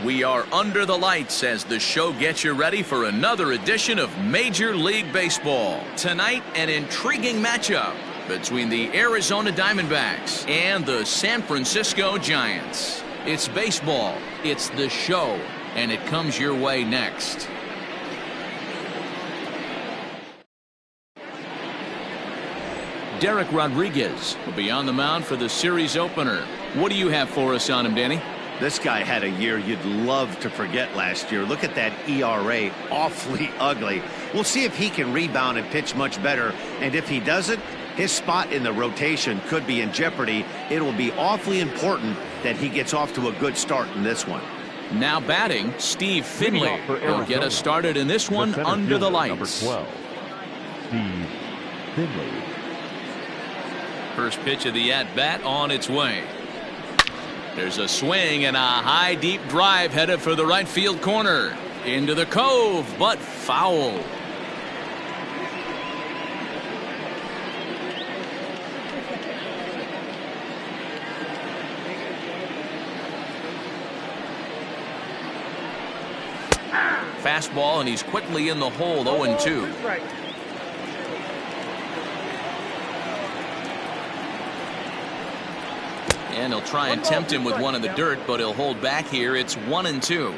We are under the lights as the show gets you ready for another edition of Major League Baseball. Tonight, an intriguing matchup between the Arizona Diamondbacks and the San Francisco Giants. It's baseball, it's the show, and it comes your way next. Derek Rodriguez will be on the mound for the series opener. What do you have for us on him, Danny? This guy had a year you'd love to forget last year. Look at that ERA, awfully ugly. We'll see if he can rebound and pitch much better. And if he doesn't, his spot in the rotation could be in jeopardy. It will be awfully important that he gets off to a good start in this one. Now batting, Steve Finley will get us started in this one under the lights. Number 12, Steve Finley. First pitch of the at-bat on its way. There's a swing and a high deep drive headed for the right field corner. Into the cove, but foul. Fastball, and he's quickly in the hole, 0-2. And he'll try and tempt him with one in the dirt, but he'll hold back here. It's 1-2.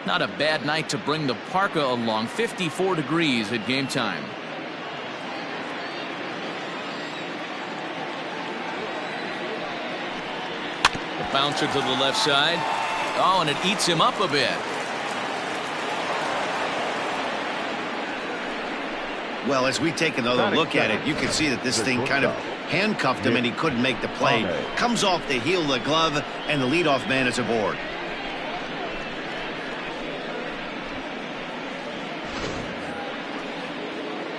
Not a bad night to bring the parka along. 54 degrees at game time. The bouncer to the left side. Oh, and it eats him up a bit. Well, as we take another look at it, you can see that this thing kind of handcuffed him and he couldn't make the play. Comes off the heel of the glove, and the leadoff man is aboard.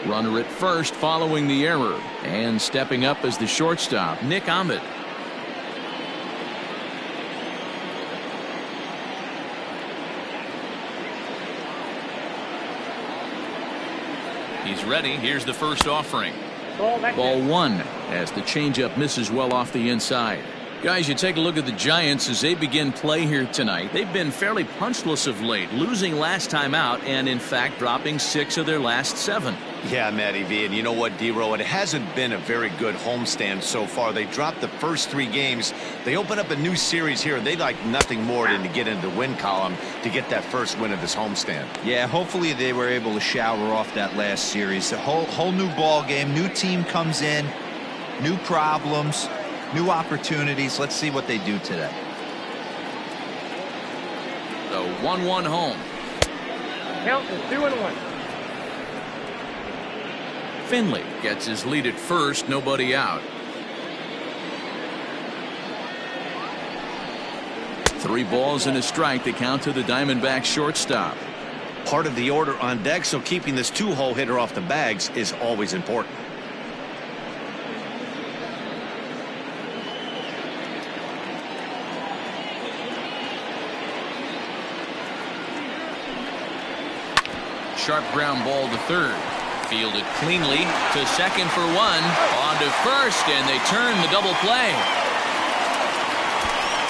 Runner at first following the error, and stepping up as the shortstop, Nick Ahmed. He's ready. Here's the first offering. Ball one as the changeup misses well off the inside. Guys, you take a look at the Giants as they begin play here tonight. They've been fairly punchless of late, losing last time out and in fact dropping 6 of their last 7. Yeah, Matty V, and you know what, D-Row, it hasn't been a very good homestand so far. They dropped the first 3 games. They open up a new series here, and they'd like nothing more than to get into the win column to get that first win of this homestand. Yeah, hopefully they were able to shower off that last series. A whole new ball game, new team comes in, new problems, new opportunities. Let's see what they do today. The 1-1 home. Count is 2-1. Finley gets his lead at first, nobody out. 3 balls and a strike to count to the Diamondbacks shortstop. Part of the order on deck, so keeping this 2-hole hitter off the bags is always important. Sharp ground ball to third. Fielded cleanly to second for 1. On to first, and they turn the double play.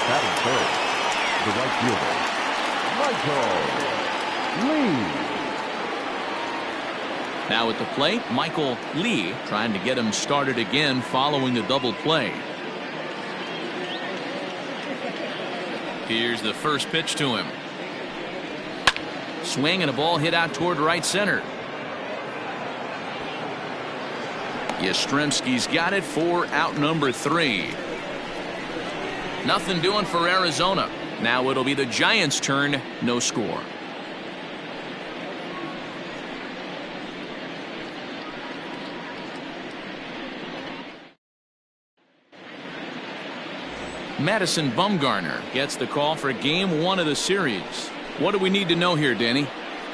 Batting third, the right fielder, Michael Lee. Now at the plate, Michael Lee trying to get him started again following the double play. Here's the first pitch to him. Swing and a ball hit out toward right center. Yastrzemski's got it for out number 3. Nothing doing for Arizona. Now it'll be the Giants' turn. No score. Madison Bumgarner gets the call for game 1 of the series. What do we need to know here, Danny?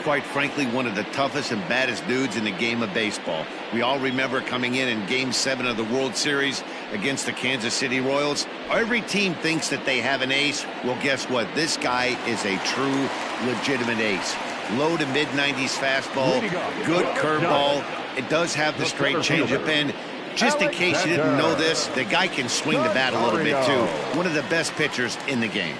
Quite frankly, one of the toughest and baddest dudes in the game of baseball. We all remember coming in game 7 of the World Series against the Kansas City Royals. Every team thinks that they have an ace. Well, guess what? This guy is a true, legitimate ace. Low to mid-90s fastball, good curveball. It does have the straight changeup, and just in case you didn't know this, the guy can swing the bat a little bit too. One of the best pitchers in the game.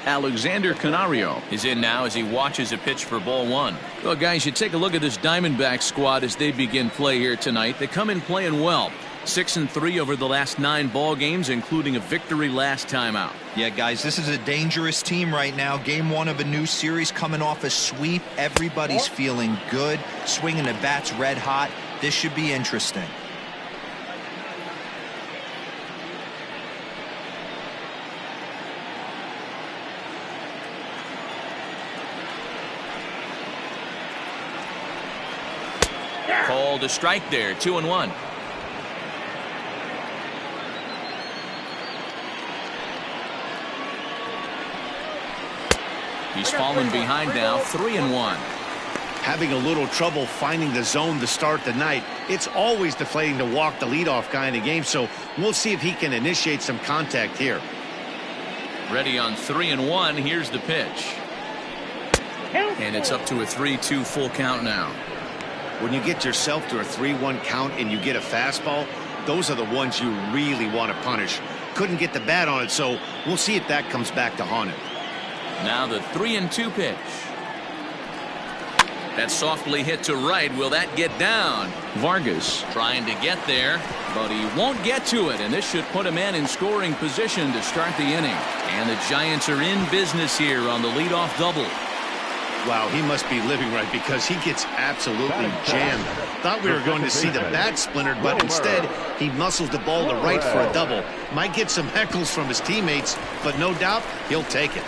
Alexander Canario is in now as he watches a pitch for ball one. Well, guys, you take a look at this Diamondbacks squad as they begin play here tonight. They come in playing well. 6-3 over the last 9 ball games, including a victory last time out. Yeah, guys, this is a dangerous team right now. Game 1 of a new series, coming off a sweep. Everybody's feeling good, swinging the bats red hot. This should be interesting. Called a strike there, 2-1. He's fallen behind now, 3-1. Having a little trouble finding the zone to start the night. It's always deflating to walk the leadoff guy in the game, so we'll see if he can initiate some contact here. Ready on 3-1. Here's the pitch. And it's up to a 3-2 full count now. When you get yourself to a 3-1 count and you get a fastball, those are the ones you really want to punish. Couldn't get the bat on it, so we'll see if that comes back to haunt him. Now the 3-2 pitch. That's softly hit to right. Will that get down? Vargas trying to get there, but he won't get to it, and this should put a man in scoring position to start the inning. And the Giants are in business here on the leadoff double. Wow, he must be living right because he gets absolutely jammed. Thought we were going to see the bat splintered, but instead he muscles the ball to right for a double. Might get some heckles from his teammates, but no doubt he'll take it.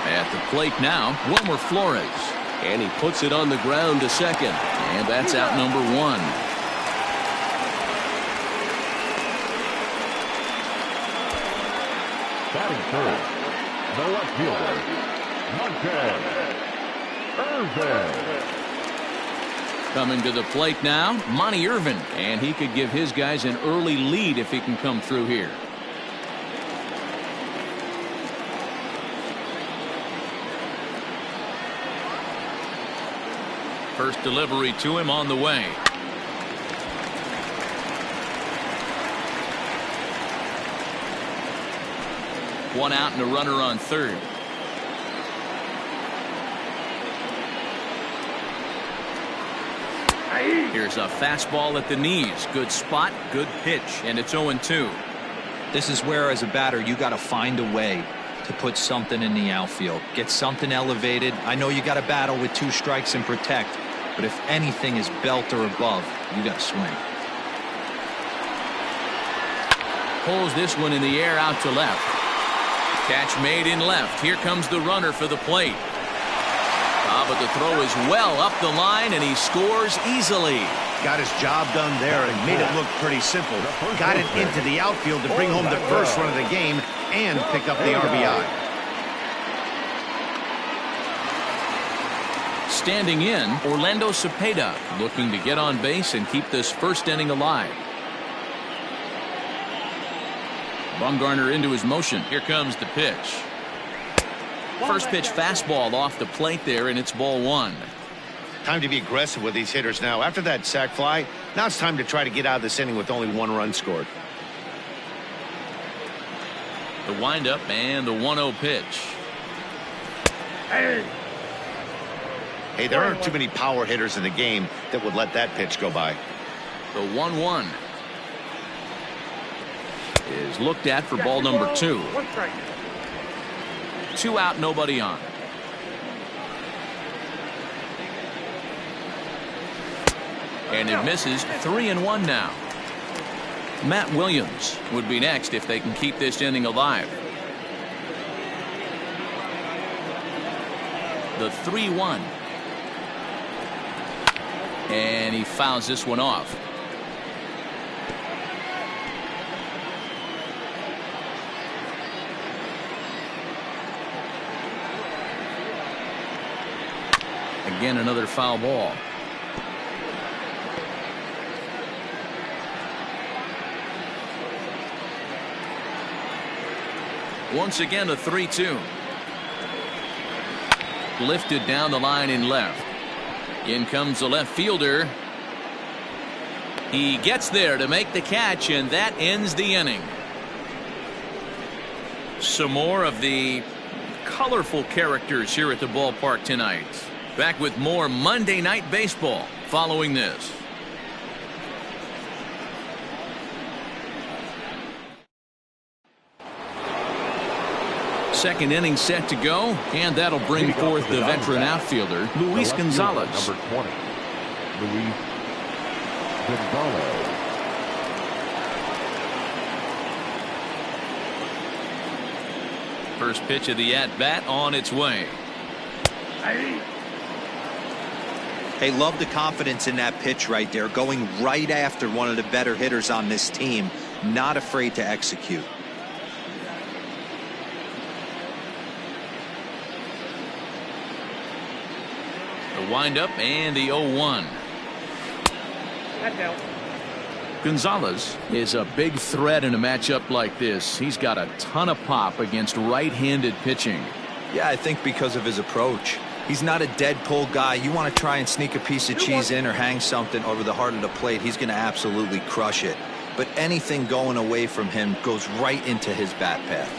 At the plate now, Wilmer Flores. And he puts it on the ground to second. And that's out number 1. Batting third, the left fielder, Montez Irvin. Coming to the plate now, Monty Irvin. And he could give his guys an early lead if he can come through here. First delivery to him on the way. One out and a runner on third. Here's a fastball at the knees. Good spot, good pitch, and it's 0-2. This is where, as a batter, you got to find a way to put something in the outfield. Get something elevated. I know you got to battle with 2 strikes and protect, but if anything is belt or above, you got to swing. Pulls this one in the air out to left. Catch made in left. Here comes the runner for the plate. But the throw is well up the line, and he scores easily. Got his job done there and made it look pretty simple. Got it into the outfield to bring home the first run of the game and pick up the RBI. Standing in, Orlando Cepeda, looking to get on base and keep this first inning alive. Bumgarner into his motion. Here comes the pitch. First pitch fastball off the plate there, and it's ball 1. Time to be aggressive with these hitters now. After that sac fly, now it's time to try to get out of this inning with only 1 run scored. The windup and the 1-0 pitch. Hey, there aren't too many power hitters in the game that would let that pitch go by. The 1-1 is looked at for ball number 2. 2 out, nobody on. And it misses. 3-1 now. Matt Williams would be next if they can keep this inning alive. The 3-1. And he fouls this one off. Again, another foul ball. Once again, a 3-2. Lifted down the line in left. In comes the left fielder. He gets there to make the catch, and that ends the inning. Some more of the colorful characters here at the ballpark tonight. Back with more Monday Night Baseball following this. Second inning set to go, and that'll bring forth the veteran outfielder, Luis Gonzalez. Number 20, Luis Gonzalez. First pitch of the at-bat on its way. Hey, love the confidence in that pitch right there, going right after one of the better hitters on this team, not afraid to execute. The windup and the 0-1. That's out. Gonzalez is a big threat in a matchup like this. He's got a ton of pop against right-handed pitching. Yeah, I think because of his approach. He's not a dead pull guy. You want to try and sneak a piece of cheese in or hang something over the heart of the plate, he's going to absolutely crush it. But anything going away from him goes right into his bat path.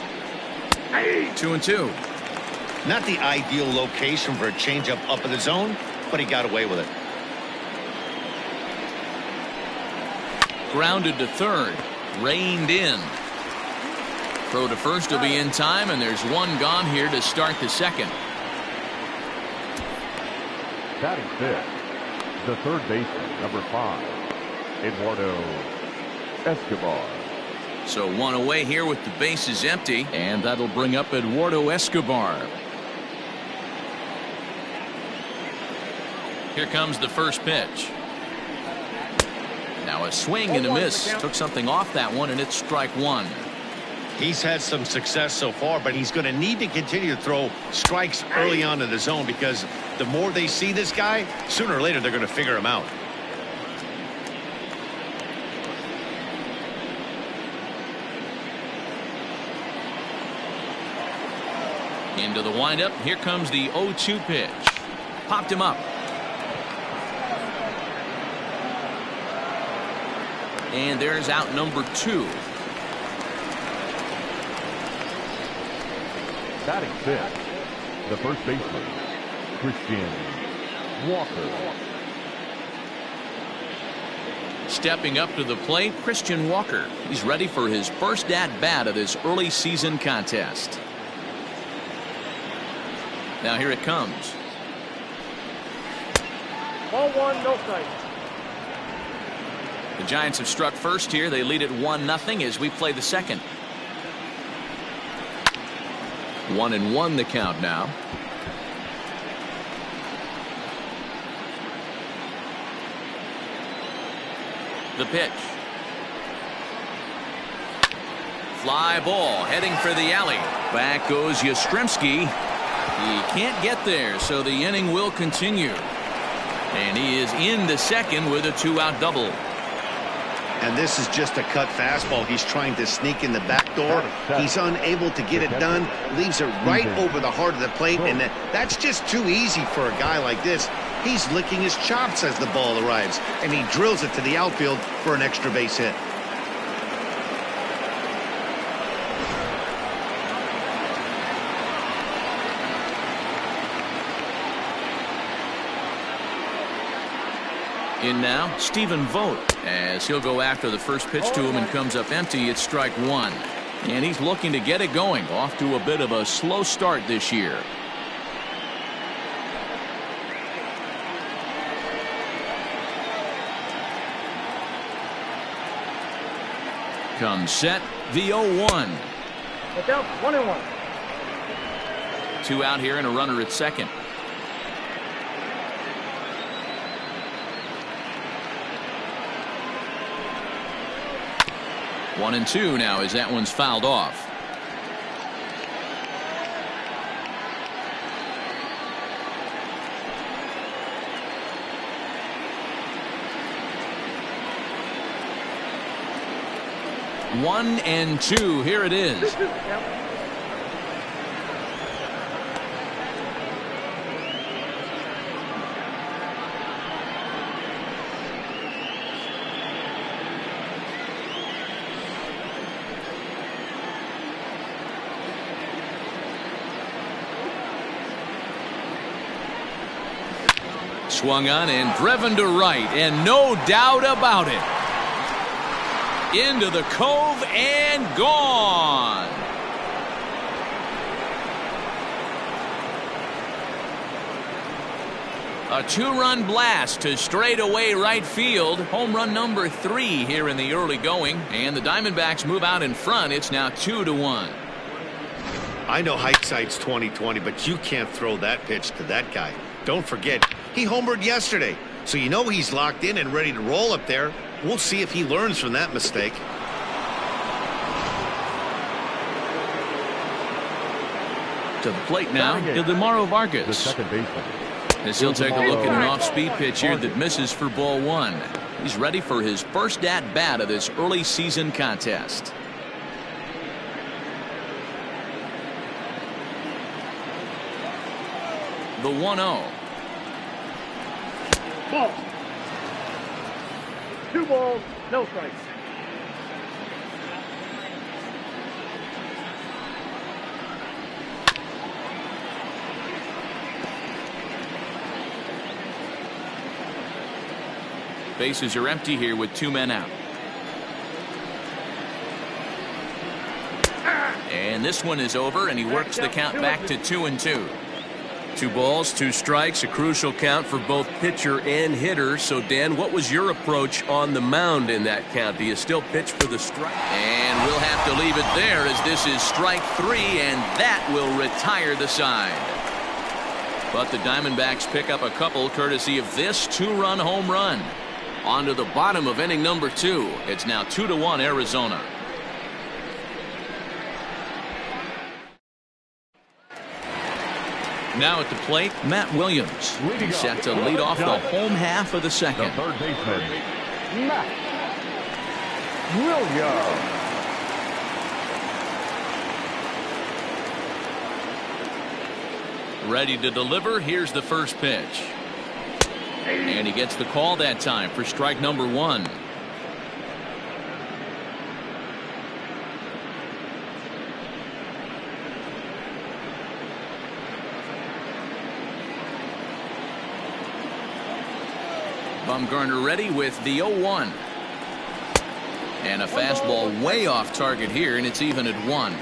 2-2. Not the ideal location for a changeup up in the zone, but he got away with it. Grounded to third. Reined in. Throw to first will be in time, and there's one gone here to start the second. Batting fifth, the third baseman, number 5, Eduardo Escobar. So one away here with the bases empty, and that'll bring up Eduardo Escobar. Here comes the first pitch. Now a swing and a miss. Took something off that one, and it's strike one. He's had some success so far, but he's going to need to continue to throw strikes early on in the zone, because the more they see this guy, sooner or later they're going to figure him out. Into the windup. Here comes the 0-2 pitch. Popped him up. And there's out number 2. Batting fifth, the first baseman, Christian Walker. Stepping up to the plate, Christian Walker. He's ready for his first at-bat of this early season contest. Now here it comes. Ball one, no strike. The Giants have struck first here. They lead it 1-0 as we play the second. 1-1 the count now. The pitch. Fly ball heading for the alley. Back goes Yastrzemski. He can't get there, so the inning will continue. And he is in the second with a 2-out double. And this is just a cut fastball. He's trying to sneak in the back door. He's unable to get it done. Leaves it right over the heart of the plate. And that's just too easy for a guy like this. He's licking his chops as the ball arrives. And he drills it to the outfield for an extra base hit. In now, Stephen Vogt, as he'll go after the first pitch to him and comes up empty. It's strike one. And he's looking to get it going. Off to a bit of a slow start this year. Comes set, the 0-1. It's out, 1-1. 2 out here and a runner at second. One and two now as that one's fouled off. One and two. Here it is. Swung on and driven to right, and no doubt about it. Into the cove and gone. A two-run blast to straightaway right field. Home run number 3 here in the early going, and the Diamondbacks move out in front. It's now 2-1. I know hindsight's 20/20, but you can't throw that pitch to that guy. Don't forget, he homered yesterday, so you know he's locked in and ready to roll up there. We'll see if he learns from that mistake. To the plate now, Ildemaro Vargas. The second baseman. As he'll take a look at an off-speed pitch here that misses for ball 1. He's ready for his first at-bat of this early season contest. The 1-0. Ball. 2 balls, no strikes. Bases are empty here with 2 men out. And this one is over, and he works the count back to 2-2. 2 balls, 2 strikes, a crucial count for both pitcher and hitter. So, Dan, what was your approach on the mound in that count? Do you still pitch for the strike? And we'll have to leave it there, as this is strike 3, and that will retire the side. But the Diamondbacks pick up a couple courtesy of this 2-run home run. On to the bottom of inning number 2. It's now 2-1 Arizona. Now at the plate, Matt Williams. He's set to lead off the home half of the second. The third baseman, Matt Williams. Ready to deliver. Here's the first pitch. And he gets the call that time for strike number 1. Bumgarner ready with the 0-1. And a fastball way off target here, and it's even at 1.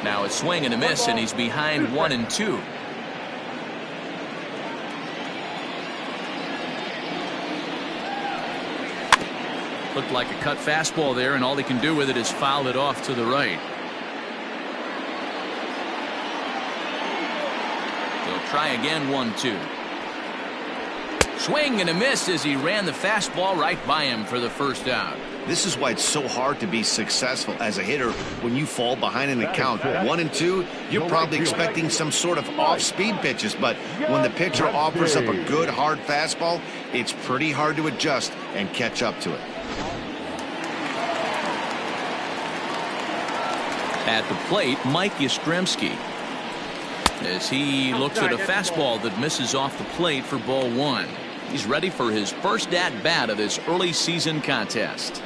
Now a swing and a miss, and he's behind 1-2. Looked like a cut fastball there, and all he can do with it is foul it off to the right. He'll try again, 1-2. Swing and a miss as he ran the fastball right by him for the first out. This is why it's so hard to be successful as a hitter when you fall behind in the count. 1-2, you're probably expecting some sort of off-speed pitches, but when the pitcher offers up a good hard fastball, it's pretty hard to adjust and catch up to it. At the plate, Mike Yastrzemski, as he looks at a fastball that misses off the plate for ball 1. He's ready for his first at-bat of this early season contest.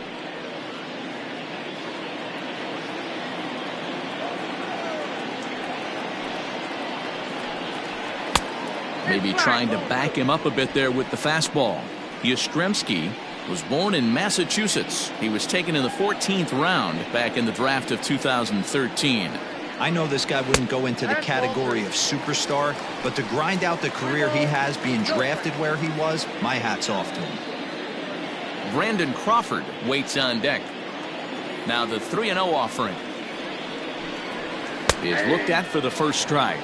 Maybe trying to back him up a bit there with the fastball. Yastrzemski was born in Massachusetts. He was taken in the 14th round back in the draft of 2013. I know this guy wouldn't go into the category of superstar, but to grind out the career he has being drafted where he was, my hat's off to him. Brandon Crawford waits on deck. Now the 3-0 offering is looked at for the first strike.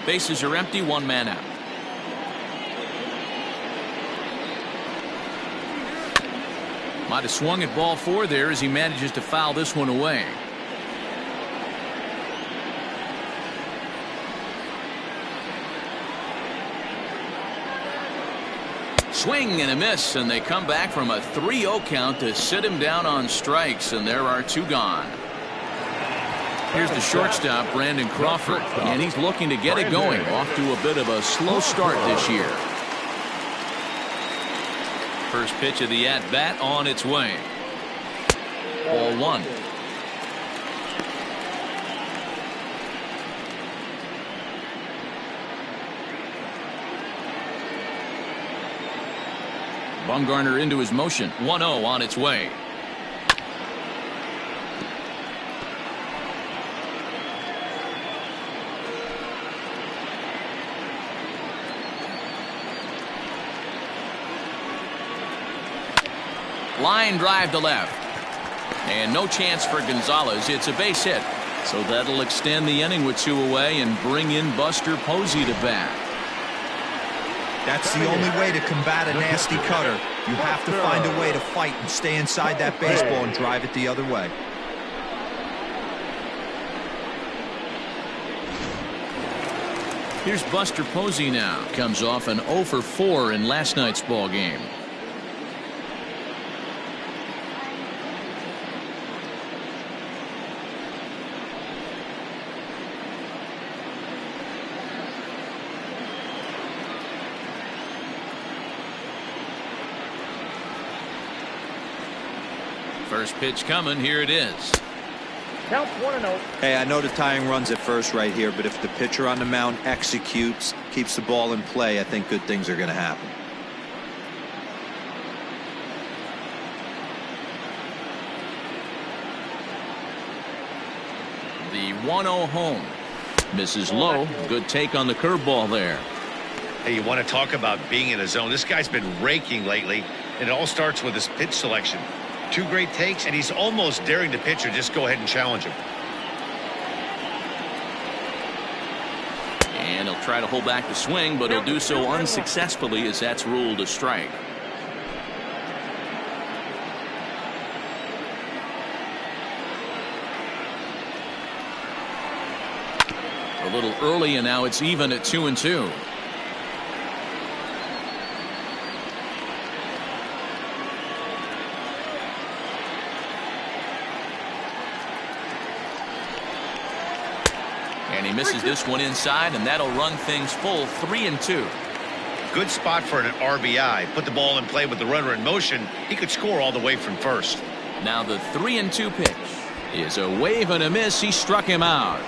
Bases are empty, 1 man out. Might have swung at ball 4 there as he manages to foul this one away. Swing and a miss, and they come back from a 3-0 count to sit him down on strikes, and there are 2 gone. Here's the shortstop, Brandon Crawford, and he's looking to get it going. Off to a bit of a slow start this year. First pitch of the at-bat on its way. Ball one. Bumgarner into his motion. 1-0 on its way. Line drive to left. And no chance for Gonzalez. It's a base hit. So that'll extend the inning with 2 away and bring in Buster Posey to bat. That's the only way to combat a nasty cutter. You have to find a way to fight and stay inside that baseball and drive it the other way. Here's Buster Posey now. Comes off an 0 for 4 in last night's ball game. First pitch coming. Here it is. Count 1-0. Hey, I know the tying run's at first right here, but if the pitcher on the mound executes, keeps the ball in play, I think good things are going to happen. The 1-0 home. Misses low. Good take on the curveball there. Hey, you want to talk about being in a zone? This guy's been raking lately, and it all starts with his pitch selection. 2 great takes, and he's almost daring the pitcher just go ahead and challenge him. And he'll try to hold back the swing, but he'll do so unsuccessfully as that's ruled a strike. A little early, and now it's even at 2-2. And he misses this one inside, and that'll run things full. 3-2. Good spot for an RBI. Put the ball in play with the runner in motion. He could score all the way from first. Now the 3-2 pitch is a wave and a miss. He struck him out.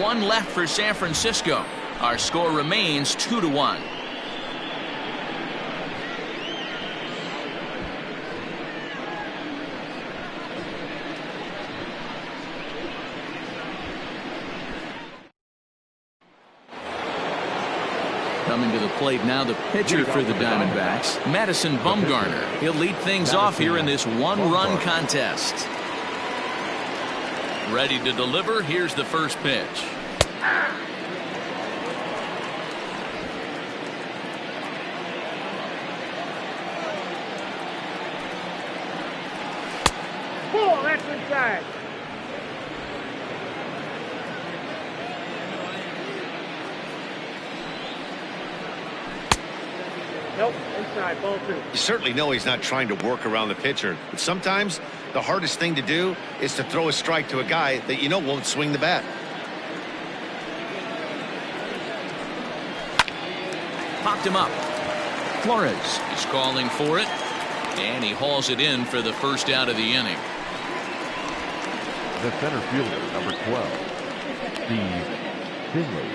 1 left for San Francisco. Our score remains 2-1. Coming to the plate now, the pitcher for the Diamondbacks, Madison Bumgarner. He'll lead things off here in this 1-run contest. Ready to deliver. Here's the first pitch. Ball, that's inside. Nope, inside, ball 2. You certainly know he's not trying to work around the pitcher, but sometimes the hardest thing to do is to throw a strike to a guy that you know won't swing the bat. Popped him up. Flores is calling for it, and he hauls it in for the first out of the inning. The center fielder, number 12, Steve Finley.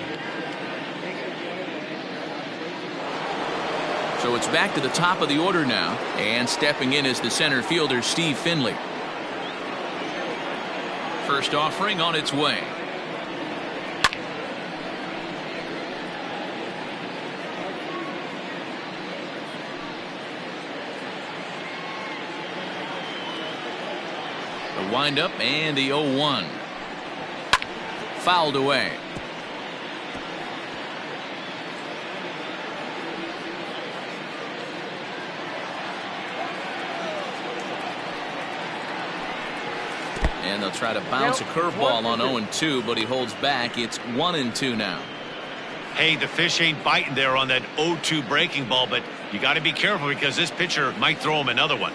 So it's back to the top of the order now, and stepping in is the center fielder, Steve Finley. First offering on its way. The windup and the 0-1. Fouled away. And they'll try to bounce a curveball on 0-2, but he holds back. It's 1-2 now. Hey, the fish ain't biting there on that 0-2 breaking ball, but you got to be careful because this pitcher might throw him another one.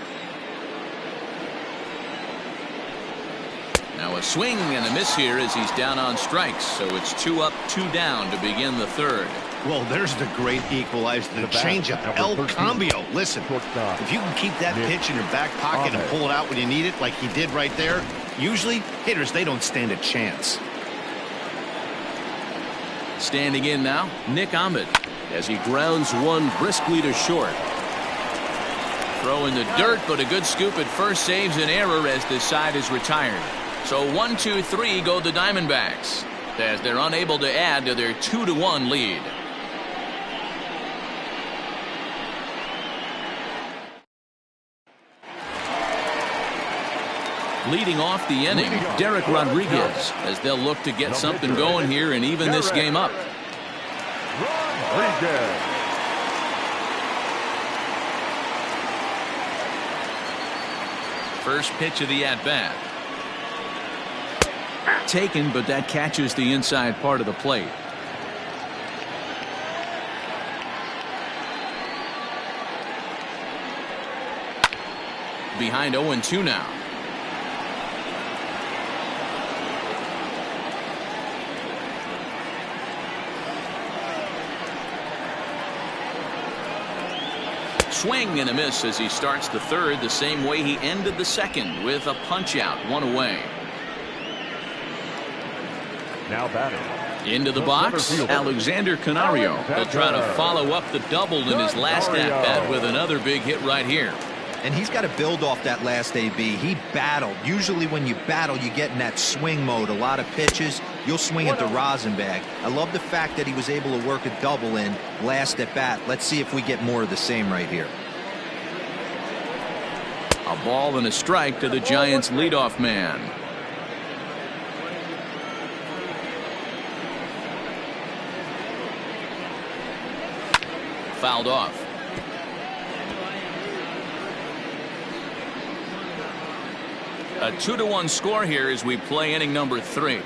Now a swing and a miss here as he's down on strikes. So it's 2 up, 2 down to begin the third. Well, there's the great equalizer, the changeup, El Cambio. Listen, if you can keep that pitch in your back pocket and pull it out when you need it, like he did right there, usually hitters, they don't stand a chance. Standing in now, Nick Ahmed, as he grounds one briskly to short. Throw in the dirt, but a good scoop at first saves an error as this side is retired. So 1, 2, 3 go the Diamondbacks as they're unable to add to their 2-1 lead. Leading off the inning, Derek Rodriguez, as they'll look to get something going here and even this game up. Rodriguez. First pitch of the at-bat. Taken, but that catches the inside part of the plate. Behind 0-2 now. Swing and a miss as he starts the third the same way he ended the second with a punch out, 1 away. Now batting. Into the box, Alexander Canario. He'll try to follow up the double in his last at-bat with another big hit right here. And he's got to build off that last AB. He battled. Usually when you battle, you get in that swing mode. A lot of pitches, you'll swing at the Rosenbag. I love the fact that he was able to work a double in last at bat. Let's see if we get more of the same right here. A ball and a strike to the Giants' leadoff man. Fouled off. A 2-1 score here as we play inning number 3.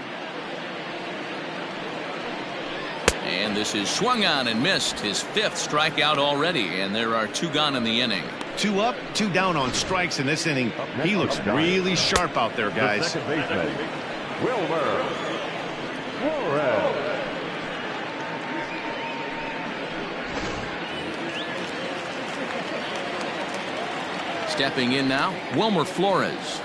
And this is swung on and missed, his 5th strikeout already, and there are 2 gone in the inning. 2 up, 2 down on strikes in this inning. He looks really sharp out there, guys. The second baseman, Wilmer Flores. Stepping in now, Wilmer Flores.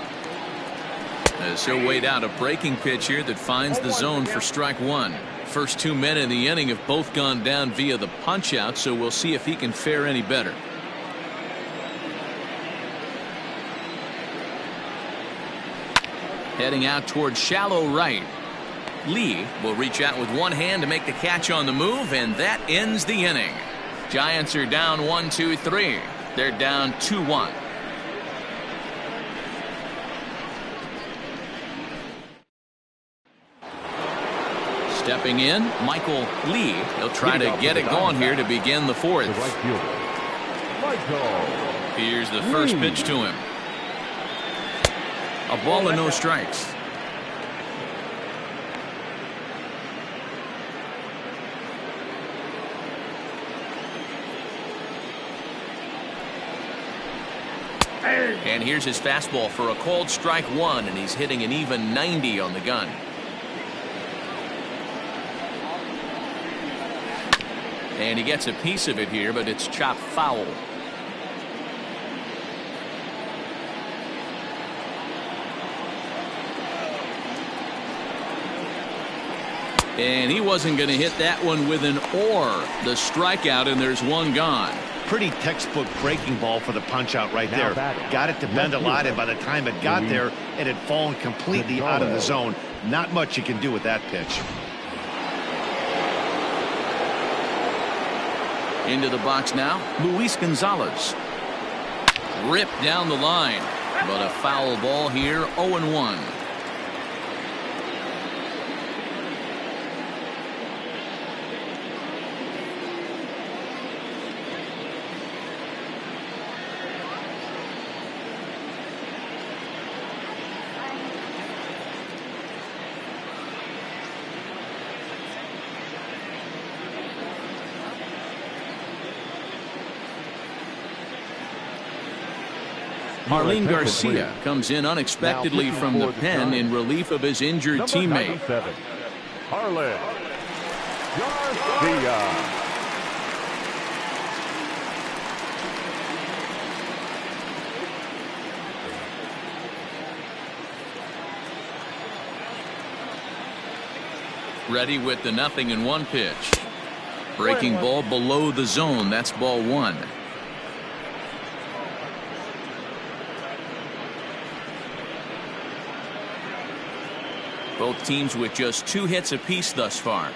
As he'll wait out a breaking pitch here that finds the zone for strike 1. First 2 men in the inning have both gone down via the punch out, so we'll see if he can fare any better. Heading out towards shallow right. Lee will reach out with one hand to make the catch on the move, and that ends the inning. Giants are down 1-2-3. They're down 2-1. Stepping in, Michael Lee. He'll try to get it going here to begin the 4th. Here's the first pitch to him. A ball and no strikes. And here's his fastball for a called strike 1, and he's hitting an even 90 on the gun. And he gets a piece of it here, but it's chopped foul. And he wasn't going to hit that one with an or. The strikeout, and there's 1 gone. Pretty textbook breaking ball for the punch out right there. Got it to bend a lot, and by the time it got there, it had fallen completely out of the zone. Not much you can do with that pitch. Into the box now, Luis Gonzalez. Ripped down the line, but a foul ball here, 0-1. Marlene Garcia comes in unexpectedly from the pen in relief of his injured teammate. Marlene Garcia. Ready with the 0-1 pitch. Breaking ball below the zone. That's ball 1. Both teams with just 2 hits apiece thus far.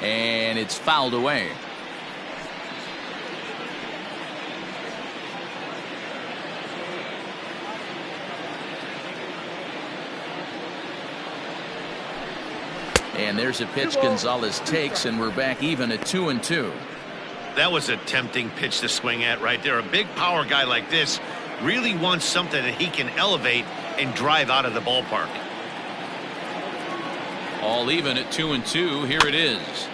And it's fouled away. And there's a pitch Gonzalez takes, and we're back even at 2-2. That was a tempting pitch to swing at right there. A big power guy like this really wants something that he can elevate and drive out of the ballpark. All even at 2-2. Here it is.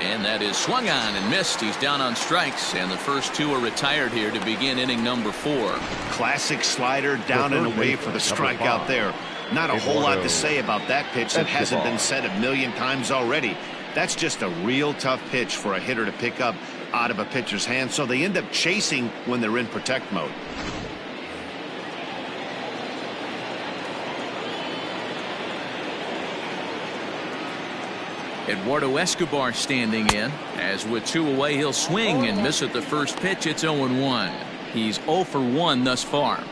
And that is swung on and missed. He's down on strikes, and the first 2 are retired here to begin inning number 4. Classic slider down and away for the strikeout there. Not a whole lot to say about that pitch that hasn't been said a million times already. That's just a real tough pitch for a hitter to pick up out of a pitcher's hand, so they end up chasing when they're in protect mode. Eduardo Escobar standing in, as with 2 away he'll swing and miss at the first pitch. It's 0-1. He's 0 for 1 thus far.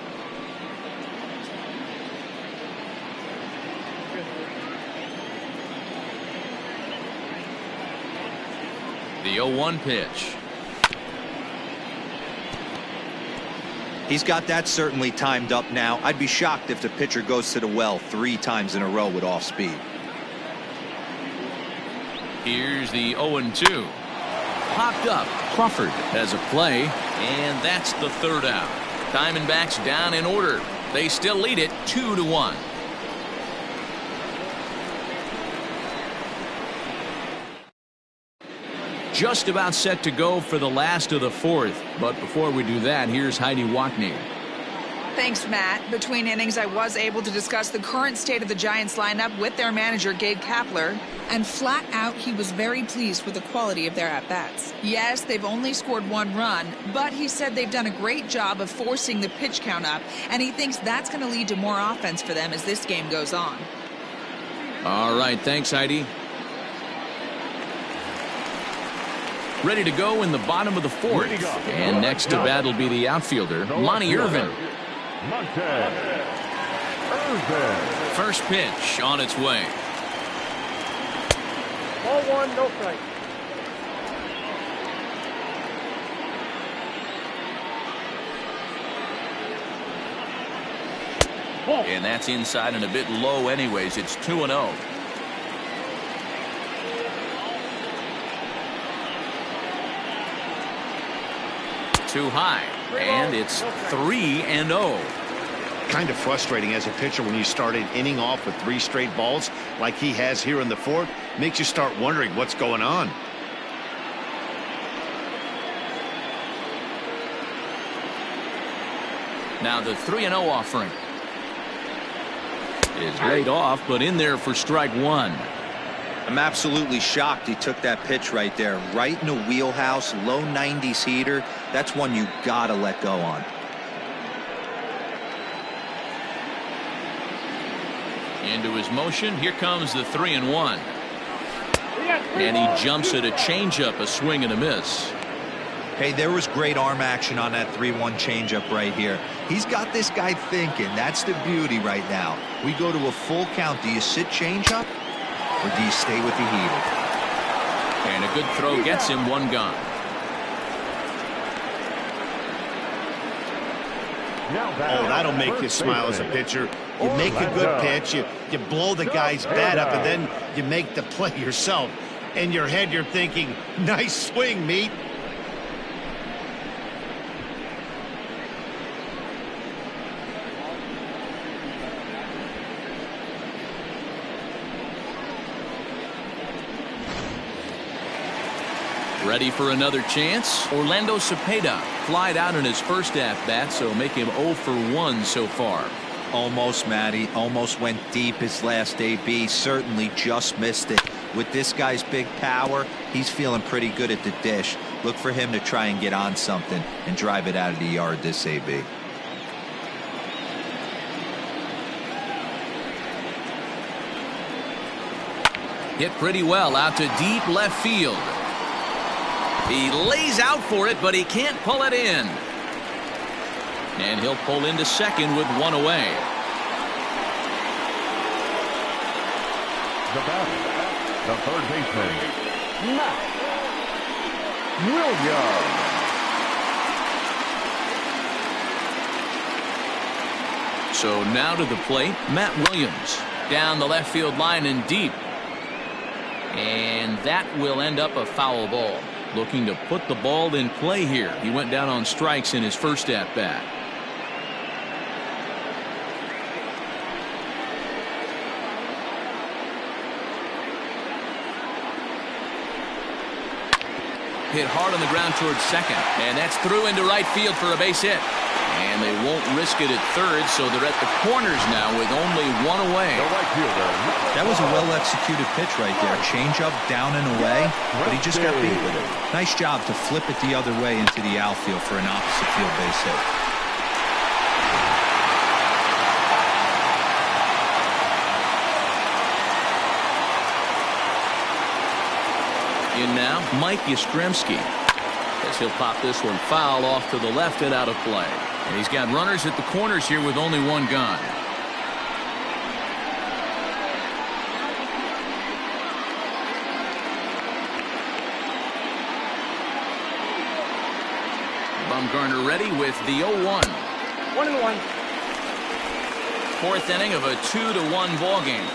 The 0-1 pitch. He's got that certainly timed up now. I'd be shocked if the pitcher goes to the well 3 times in a row with off speed. Here's the 0-2. Popped up. Crawford has a play, and that's the 3rd out. Diamondbacks down in order. They still lead it 2-1. Just about set to go for the last of the 4th. But before we do that, here's Heidi Wackney. Thanks, Matt. Between innings, I was able to discuss the current state of the Giants lineup with their manager, Gabe Kapler. And flat out, he was very pleased with the quality of their at-bats. Yes, they've only scored 1 run, but he said they've done a great job of forcing the pitch count up, and he thinks that's going to lead to more offense for them as this game goes on. All right, thanks, Heidi. Ready to go in the bottom of the 4th. And next to bat will be the outfielder, Monty Irvin. First pitch on its way. Ball 1, no strike. And that's inside and a bit low anyways. It's 2-0. Too high, and it's 3-0. Kind of frustrating as a pitcher when you start an inning off with 3 straight balls like he has here in the 4th. Makes you start wondering what's going on. Now the 3-0 offering is laid off, but in there for strike 1. I'm absolutely shocked he took that pitch right there, right in the wheelhouse, low 90s heater. That's one you gotta let go on. Into his motion, here comes the 3-1. And he jumps at a changeup, a swing and a miss. Hey, there was great arm action on that 3-1 changeup right here. He's got this guy thinking. That's the beauty right now. We go to a full count. Do you sit changeup? Or do you stay with the heater? And a good throw gets him 1 gone. Oh, that'll make you smile as a pitcher. You make a good pitch, you blow the guy's bat up, and then you make the play yourself. In your head, you're thinking, nice swing, meat. Ready for another chance? Orlando Cepeda flied out in his first at-bat, so make him 0 for 1 so far. Almost, Matty. Almost went deep his last AB. Certainly just missed it. With this guy's big power, he's feeling pretty good at the dish. Look for him to try and get on something and drive it out of the yard this AB. Hit pretty well out to deep left field. He lays out for it, but he can't pull it in. And he'll pull into second with one away. The batter, the third baseman, Matt Williams. So now to the plate, Matt Williams. Down the left field line and deep. And that will end up a foul ball. Looking to put the ball in play here. He went down on strikes in his first at-bat. Hit hard on the ground towards second. And that's through into right field for a base hit. And they won't risk it at third, so they're at the corners now with only one away. The right fielder. That was a well-executed pitch right there. Change up, down and away, but he just got beat with it. Nice job to flip it the other way into the outfield for an opposite field base hit. In now, Mike Yastrzemski. As he'll pop this one foul off to the left and out of play. And he's got runners at the corners here with only one gone. Bumgarner ready with the 0-1. 1-1. Fourth inning of a 2-1 ball game.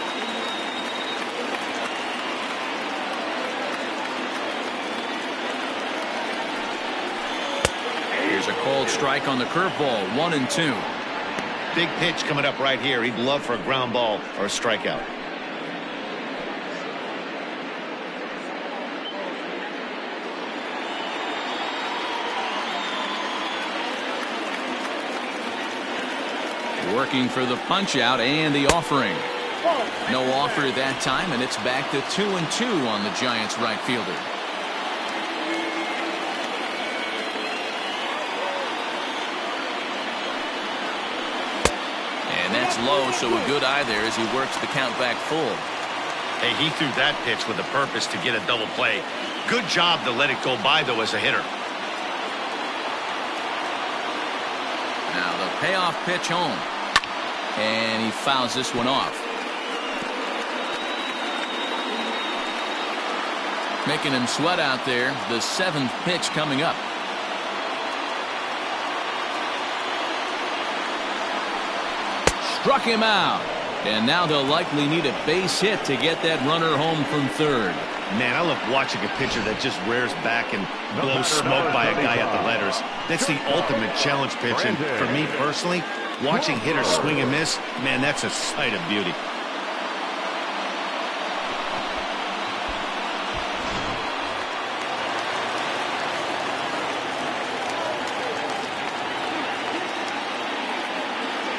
Here's a cold strike on the curveball, 1-2. Big pitch coming up right here. He'd love for a ground ball or a strikeout. Working for the punch out and the offering. No offer that time, and it's back to 2-2 on the Giants right fielder. That's low, so a good eye there as he works the count back full. Hey, he threw that pitch with a purpose to get a double play. Good job to let it go by, though, as a hitter. Now the payoff pitch home. And he fouls this one off. Making him sweat out there. The seventh pitch coming up. Struck him out. And now they'll likely need a base hit to get that runner home from third. Man, I love watching a pitcher that just rears back and blows smoke by a guy at the letters. That's the ultimate challenge pitch. And for me personally, watching hitters swing and miss, man, that's a sight of beauty.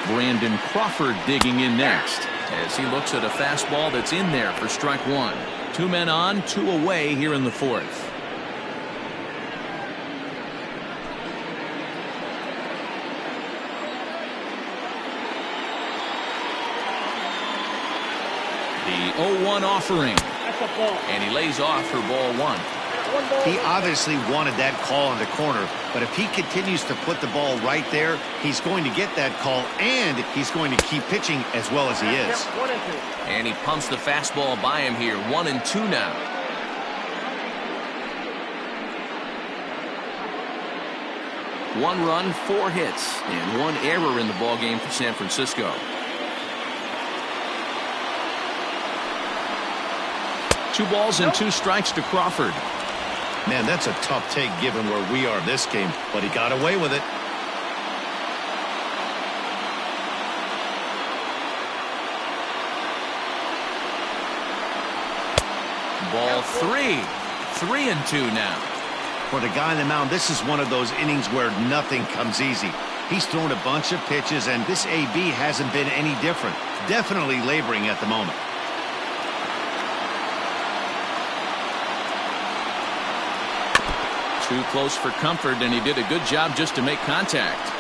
Brandon Crawford digging in next as he looks at a fastball that's in there for strike one. 2 men on, 2 away here in the fourth. The 0-1 offering. That's a ball. And he lays off for ball one. He obviously wanted that call in the corner, but if he continues to put the ball right there, he's going to get that call, and he's going to keep pitching as well as he is. 1-2. And he pumps the fastball by him here. 1-2 now. One run, 4 hits, and 1 error in the ball game for San Francisco. Two balls and 2 strikes to Crawford. Man, that's a tough take given where we are this game, but he got away with it. Ball 3. 3-2 now. For the guy on the mound, this is one of those innings where nothing comes easy. He's thrown a bunch of pitches, and this AB hasn't been any different. Definitely laboring at the moment. Too close for comfort, and he did a good job just to make contact.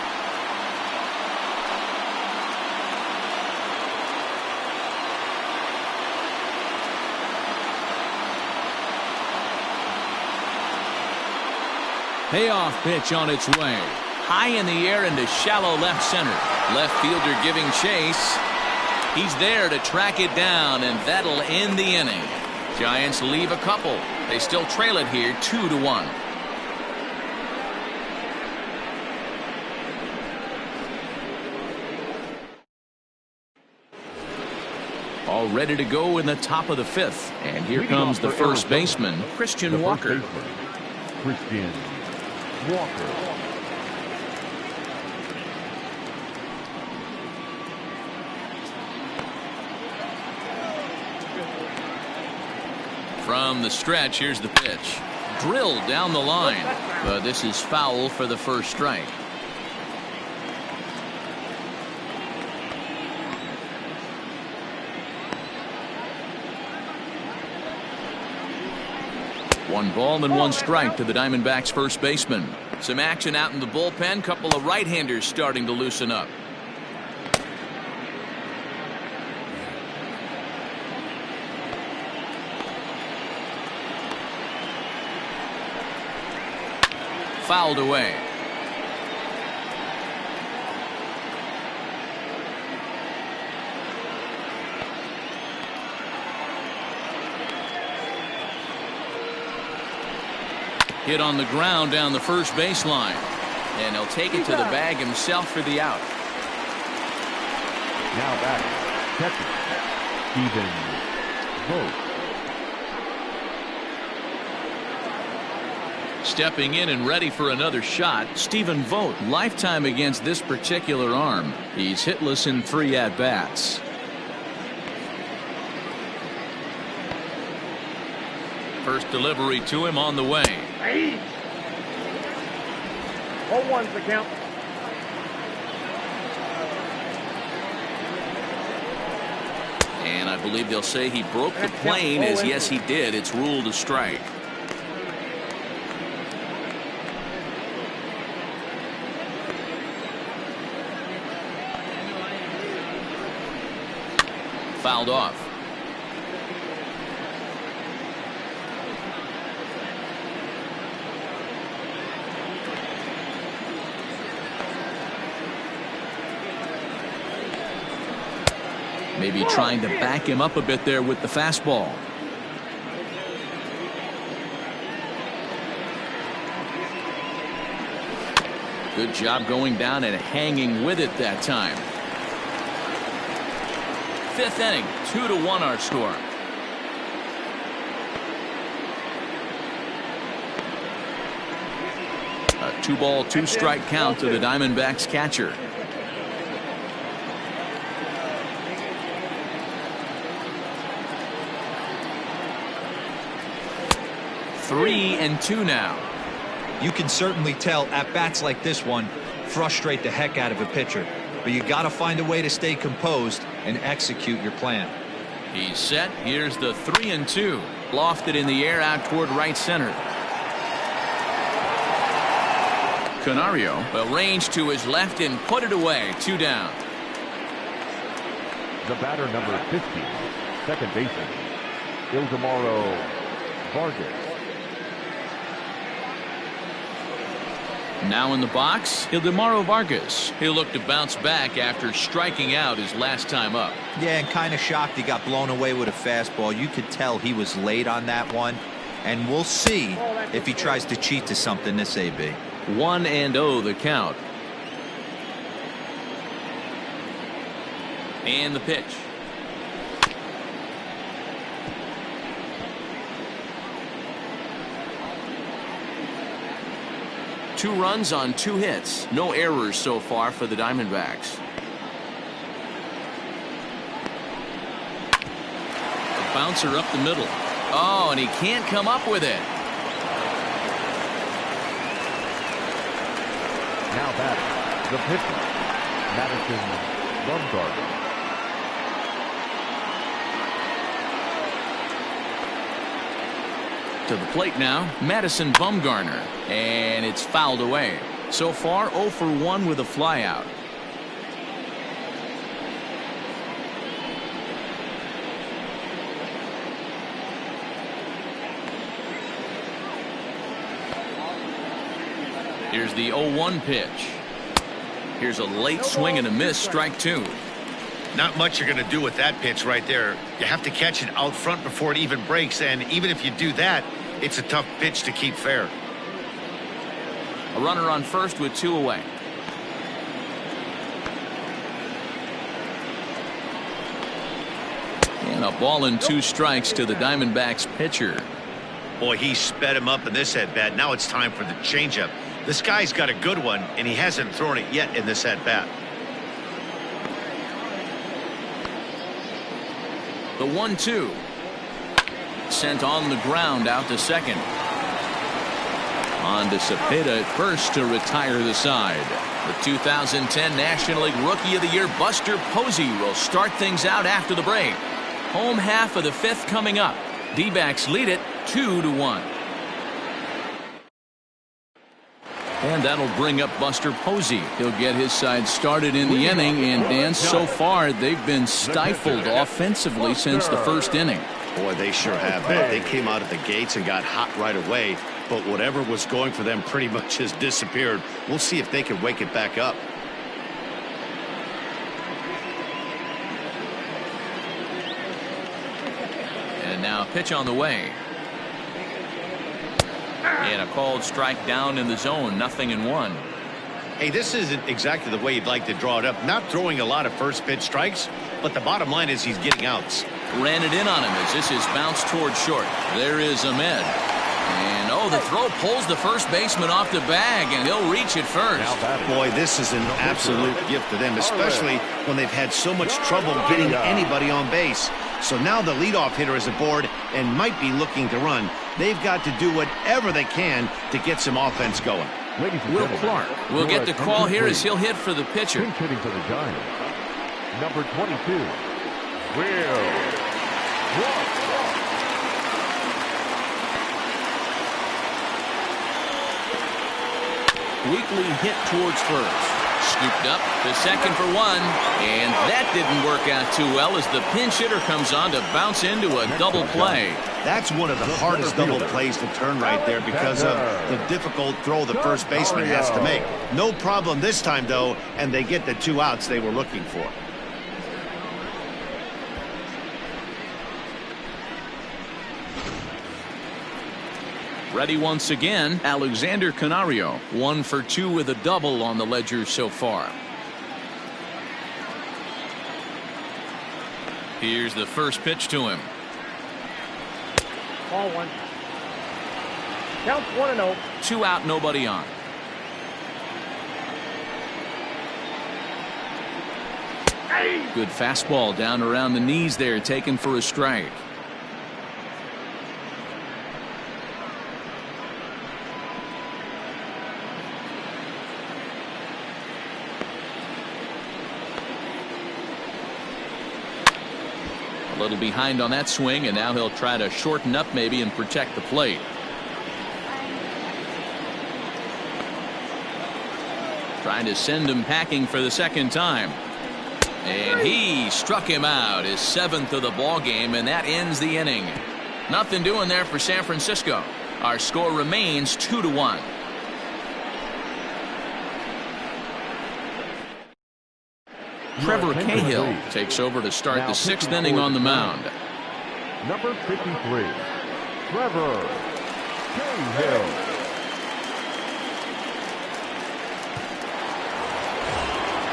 Payoff pitch on its way. High in the air into shallow left center. Left fielder giving chase. He's there to track it down, and that'll end the inning. Giants leave a couple. They still trail it here 2-1. All ready to go in the top of the fifth. And here comes the first baseman, Christian Walker. Christian Walker. From the stretch, here's the pitch. Drilled down the line. But this is foul for the first strike. One ball and one strike to the Diamondbacks first baseman. Some action out in the bullpen. Couple of right-handers starting to loosen up. Fouled away. Hit on the ground down the first baseline. And he'll take it to the bag himself for the out. Now back, catcher, Stephen Vogt. Stepping in and ready for another shot, Stephen Vogt. Lifetime against this particular arm. He's hitless in 3 at-bats. First delivery to him on the way. 0-1's the count. And I believe they'll say he broke the plane, as yes he did. It's ruled a strike. Fouled off. Maybe trying to back him up a bit there with the fastball. Good job going down and hanging with it that time. Fifth inning, 2-1 our score. A 2-ball, 2-strike count to the Diamondbacks catcher. 3-2 now. You can certainly tell at bats like this one frustrate the heck out of a pitcher, but you got to find a way to stay composed and execute your plan. He's set. Here's the 3-2. Lofted in the air out toward right center. Canario arranged to his left and put it away. 2 down. The batter, number 50, second baseman, Ildemaro Vargas. Now in the box, Ildemaro Vargas. He'll look to bounce back after striking out his last time up. Yeah, and kind of shocked he got blown away with a fastball. You could tell he was late on that one, and we'll see if he tries to cheat to something this AB. 1-0 the count. And the pitch. Two runs on 2 hits. No errors so far for the Diamondbacks. A bouncer up the middle. Oh, and he can't come up with it. Now batting, the pitcher, Madison Bumgarner. To the plate now, Madison Bumgarner, and it's fouled away. So far, 0 for 1 with a flyout. Here's the 0-1 pitch. Here's a late swing and a miss, strike 2. Not much you're going to do with that pitch right there. You have to catch it out front before it even breaks, and even if you do that, it's a tough pitch to keep fair. A runner on first with 2 away. And a ball and 2 strikes to the Diamondbacks pitcher. Boy, he sped him up in this at-bat. Now it's time for the changeup. This guy's got a good one, and he hasn't thrown it yet in this at-bat. The 1-2. Sent on the ground out to second. On to Cepeda at first to retire the side. The 2010 National League Rookie of the Year, Buster Posey, will start things out after the break. Home half of the 5th coming up. D-backs lead it 2-1. And that'll bring up Buster Posey. He'll get his side started in the inning, and Dan, so far they've been stifled offensively since the first inning. Boy, they sure have. They came out of the gates and got hot right away, but whatever was going for them pretty much has disappeared. We'll see if they can wake it back up. And now a pitch on the way. And a called strike down in the zone, 0-1. Hey, this isn't exactly the way you'd like to draw it up. Not throwing a lot of first pitch strikes, but the bottom line is he's getting outs. Ran it in on him as this is bounced toward short. There is Ahmed. And oh, the throw pulls the first baseman off the bag, and he'll reach it first. Boy, this is an absolute gift to them, especially when they've had so much trouble getting anybody on base. So now the leadoff hitter is aboard and might be looking to run. They've got to do whatever they can to get some offense going. Will Clark will get the call here as he'll hit for the pitcher. Pinch hitting for the Giants, number 22, Will Clark. Weekly hit towards first. Scooped up to second for 1. And that didn't work out too well as the pinch hitter comes on to bounce into a double play. That's one of the hardest double plays to turn right there because of the difficult throw the first baseman has to make. No problem this time, though, and they get the 2 outs they were looking for. Ready once again, Alexander Canario, 1 for 2 with a double on the ledger so far. Here's the first pitch to him. Ball 1. Counts 1-0. 2 out, nobody on. Good fastball down around the knees there, taken for a strike. A little behind on that swing, and now he'll try to shorten up maybe and protect the plate. Trying to send him packing for the second time. And he struck him out, his 7th of the ball game, and that ends the inning. Nothing doing there for San Francisco. Our score remains 2-1. Trevor Cahill takes over to start the 6th inning on the mound. Number 53, Trevor Cahill.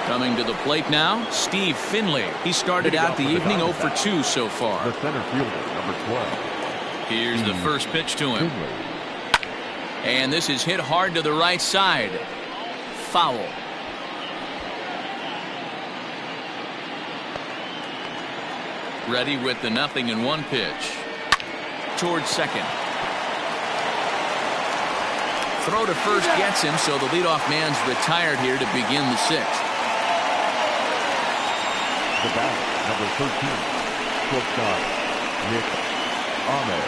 Coming to the plate now, Steve Finley. He started out the evening 0 for 2 so far. The center fielder, number 12. Here's the first pitch to him. And this is hit hard to the right side. Foul. Ready with the 0-1 pitch. Towards second. Throw to first gets him, so the leadoff man's retired here to begin the sixth. The batter, number 13, shortstop, Nick Ahmed.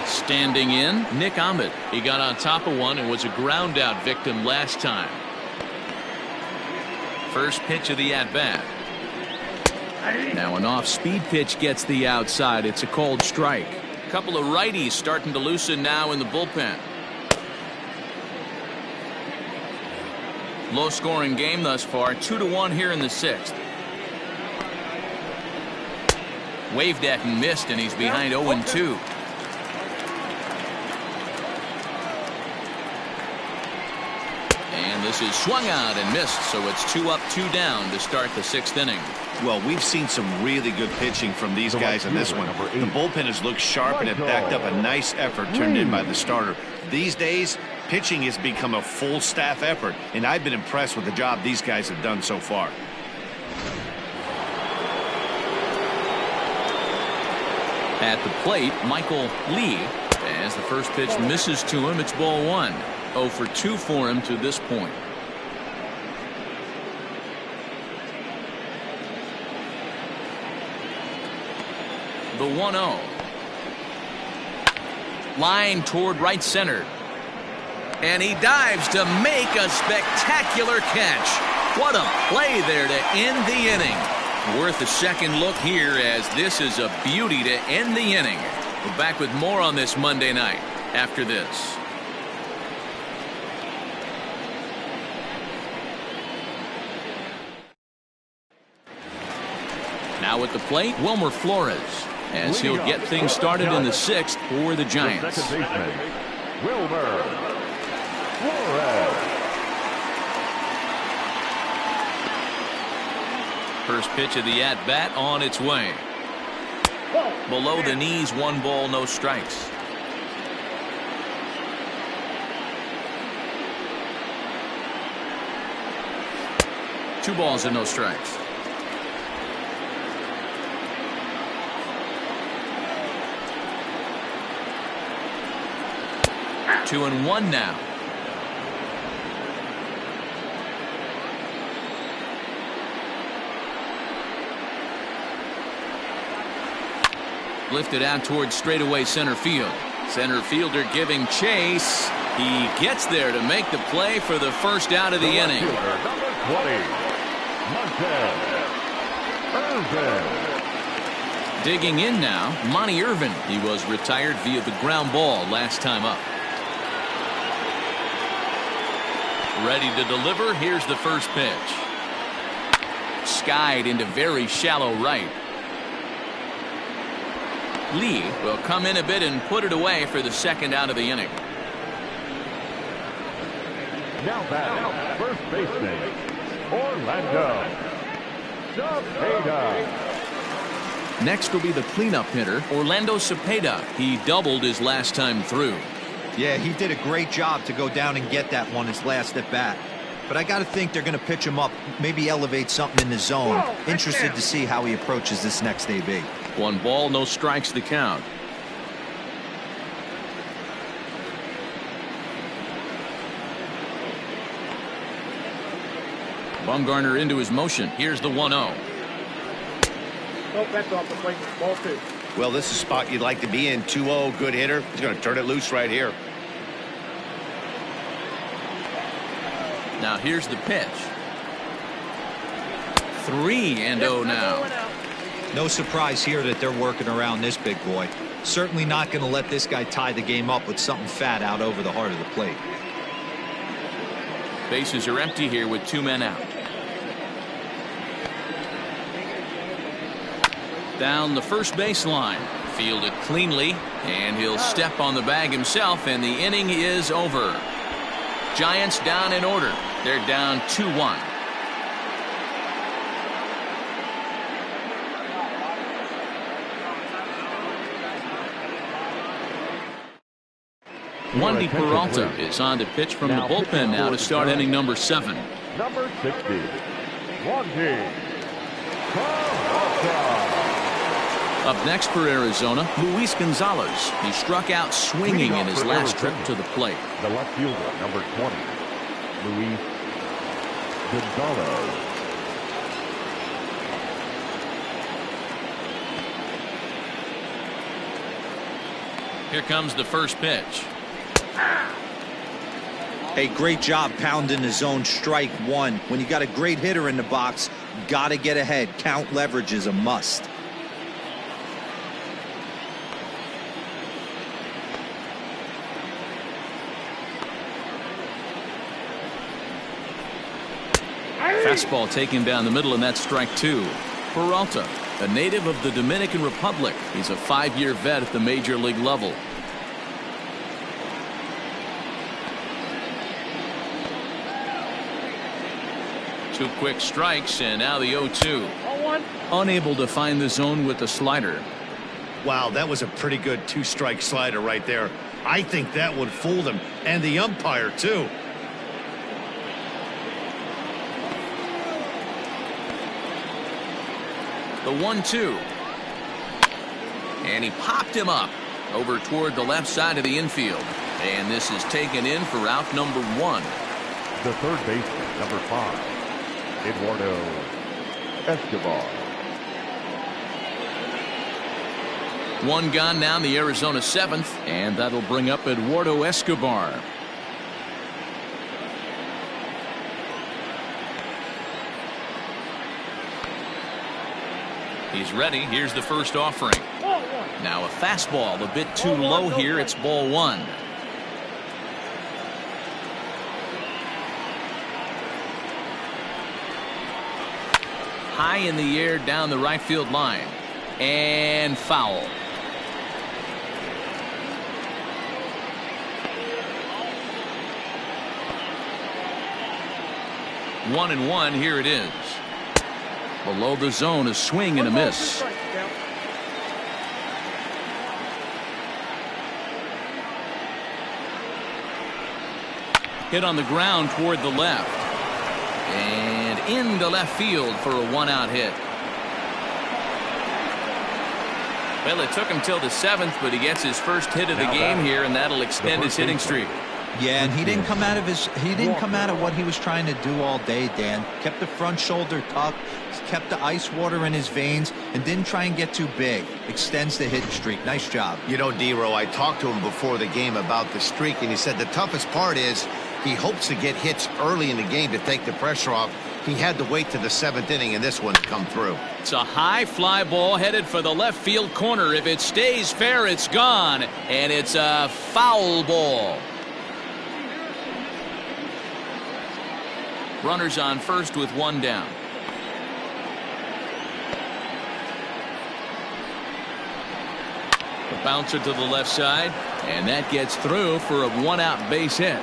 Standing in, Nick Ahmed. He got on top of one and was a ground out victim last time. First pitch of the at-bat. Now an off-speed pitch gets the outside. It's a cold strike. A couple of righties starting to loosen now in the bullpen. Low-scoring game thus far. 2-1 here in the sixth. Waved at and missed, and he's behind 0-2. And this is swung out and missed, so it's 2 up, 2 down to start the sixth inning. Well, we've seen some really good pitching from these guys in this one. The bullpen has looked sharp and it backed up a nice effort turned in by the starter. These days, pitching has become a full staff effort, and I've been impressed with the job these guys have done so far. At the plate, Michael Lee, as the first pitch misses to him, it's ball one. 0 for 2 for him to this point. The 1-0. Line toward right center. And he dives to make a spectacular catch. What a play there to end the inning. Worth a second look here, as this is a beauty to end the inning. We're back with more on this Monday night after this. Now at the plate, Wilmer Flores, as he'll get things started in the sixth for the Giants. The second baseman, Wilmer Flores. First pitch of the at-bat on its way. Below the knees, 1 ball, no strikes. Two balls and no strikes. Two and one now. Lifted out towards straightaway center field. Center fielder giving chase. He gets there to make the play for the first out of the inning. Number 20, Montez Irvin. Digging in now, Monty Irvin. He was retired via the ground ball last time up. Ready to deliver. Here's the first pitch. Skied into very shallow right. Lee will come in a bit and put it away for the second out of the inning. Now back, first baseman, Orlando Cepeda. Next will be the cleanup hitter, Orlando Cepeda. He doubled his last time through. Yeah, he did a great job to go down and get that one his last at bat. But I got to think they're going to pitch him up, maybe elevate something in the zone. Interested to see how he approaches this next AB. 1 ball, no strikes the count. Bumgarner into his motion. Here's the 1-0. Nope, that's off the plate. Ball 2. Well, this is a spot you'd like to be in. 2-0, good hitter. He's going to turn it loose right here. Now here's the pitch. 3-0 now. No surprise here that they're working around this big boy. Certainly not going to let this guy tie the game up with something fat out over the heart of the plate. Bases are empty here with 2 men out. Down the first baseline. Fielded cleanly, and he'll step on the bag himself, and the inning is over. Giants down in order. They're down 2-1. Wandy Peralta is on to pitch from the bullpen now to start inning number 7. Number 60, Wandy Peralta. Up next for Arizona, Luis Gonzalez. He struck out swinging in his last trip to the plate. The left fielder, number 20, Luis Gonzalez. Here comes the first pitch. Hey, great job pounding the zone. Strike one. When you got a great hitter in the box, got to get ahead. Count leverage is a must. Fastball taken down the middle, and that's strike two. Peralta, a native of the Dominican Republic. He's a 5-year vet at the major league level. Two quick strikes, and now the 0-2. Unable to find the zone with the slider. Wow, that was a pretty good 2-strike slider right there. I think that would fool them, and the umpire, too. The 1-2. And he popped him up over toward the left side of the infield. And this is taken in for out number 1. The third baseman, number 5, Eduardo Escobar. One gone now in the Arizona 7th, and that'll bring up Eduardo Escobar. He's ready. Here's the first offering. Now a fastball a bit too low here. It's ball 1. High in the air down the right field line. And foul. One and one. Here it is. Below the zone, a swing and a miss. Hit on the ground toward the left. And into left field for a 1-out hit. Well, it took him till the 7th, but he gets his first hit of the game here, and that'll extend his hitting streak. Yeah, and he didn't come out of what he was trying to do all day, Dan. Kept the front shoulder tucked, kept the ice water in his veins, and didn't try and get too big. Extends the hitting streak. Nice job. You know, D-Row, I talked to him before the game about the streak, and he said the toughest part is he hopes to get hits early in the game to take the pressure off. He had to wait to the 7th inning and this one to come through. It's a high fly ball headed for the left field corner. If it stays fair, it's gone, and it's a foul ball. Runners on first with one down. A bouncer to the left side, and that gets through for a 1-out base hit.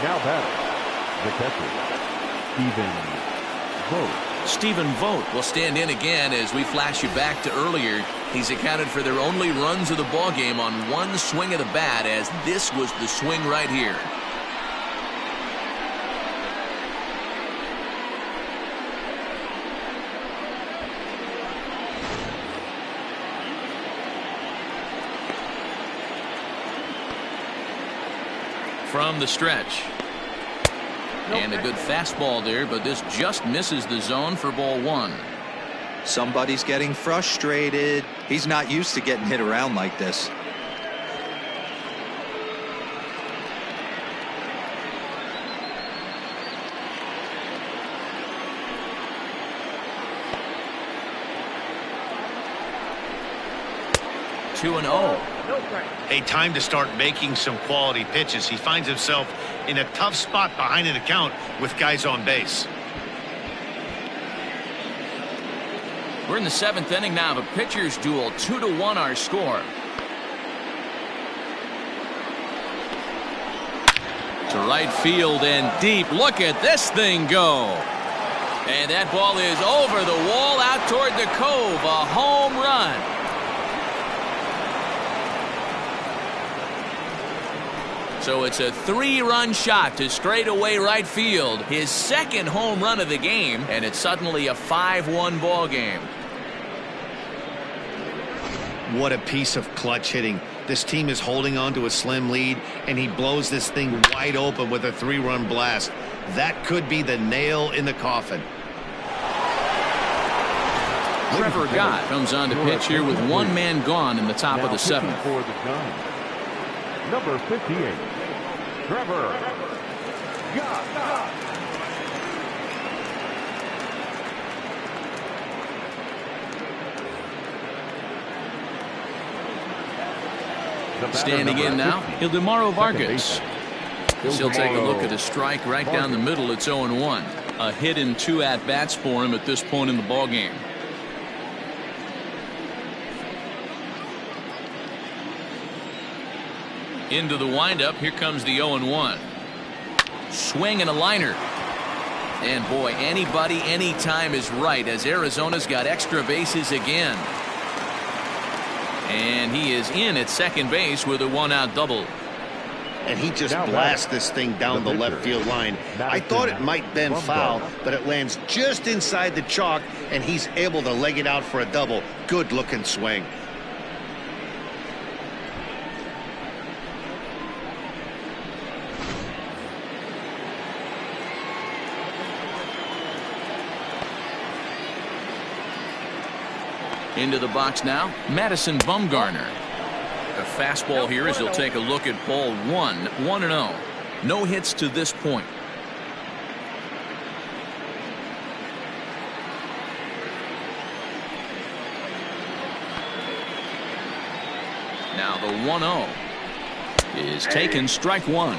Now batting, the catcher, Stephen Vogt will stand in again as we flash you back to earlier. He's accounted for their only runs of the ball game on one swing of the bat, as this was the swing right here. From the stretch. And a good fastball there, but this just misses the zone for ball 1. Somebody's getting frustrated. He's not used to getting hit around like this. Two and 0. A time to start making some quality pitches. He finds himself in a tough spot behind an account with guys on base. We're in the 7th inning now of a pitcher's duel. 2-1 our score. To right field and deep. Look at this thing go. And that ball is over the wall out toward the cove. A home run. So it's a 3-run shot to straightaway right field. His second home run of the game, and it's suddenly a 5-1 ball game. What a piece of clutch hitting. This team is holding on to a slim lead, and he blows this thing wide open with a 3-run blast. That could be the nail in the coffin. Trevor Gott comes on to pitch here with one man gone in the top of the 7th. For the Giants, number 58, Trevor Gott. Standing in now, Ildemaro Vargas. He'll take a look at a strike right down the middle. It's 0-1. A hit and 2 at-bats for him at this point in the ballgame. Into the windup. Here comes the 0-1. Swing and a liner. And boy, anybody, anytime is right, as Arizona's got extra bases again. And he is in at second base with a 1-out double. And he just blasts this thing down the left field line. I thought it might bend foul, but it lands just inside the chalk, and he's able to leg it out for a double. Good looking swing. Into the box now, Madison Bumgarner. A fastball here as he'll take a look at ball 1, 1-0. No hits to this point. Now the 1-0 is taken, strike 1.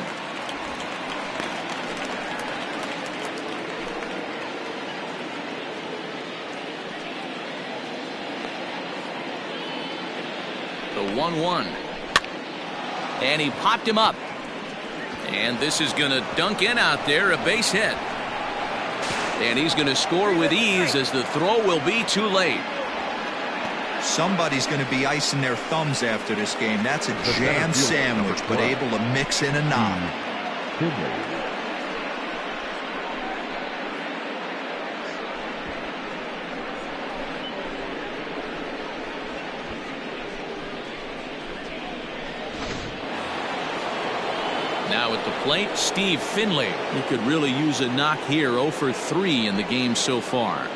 The 1-1. And he popped him up. And this is going to dunk in out there, a base hit. And he's going to score with ease as the throw will be too late. Somebody's going to be icing their thumbs after this game. That's a jam sandwich, but able to mix in a knob. Now at the plate, Steve Finley. He could really use a knock here. 0 for 3 in the game so far.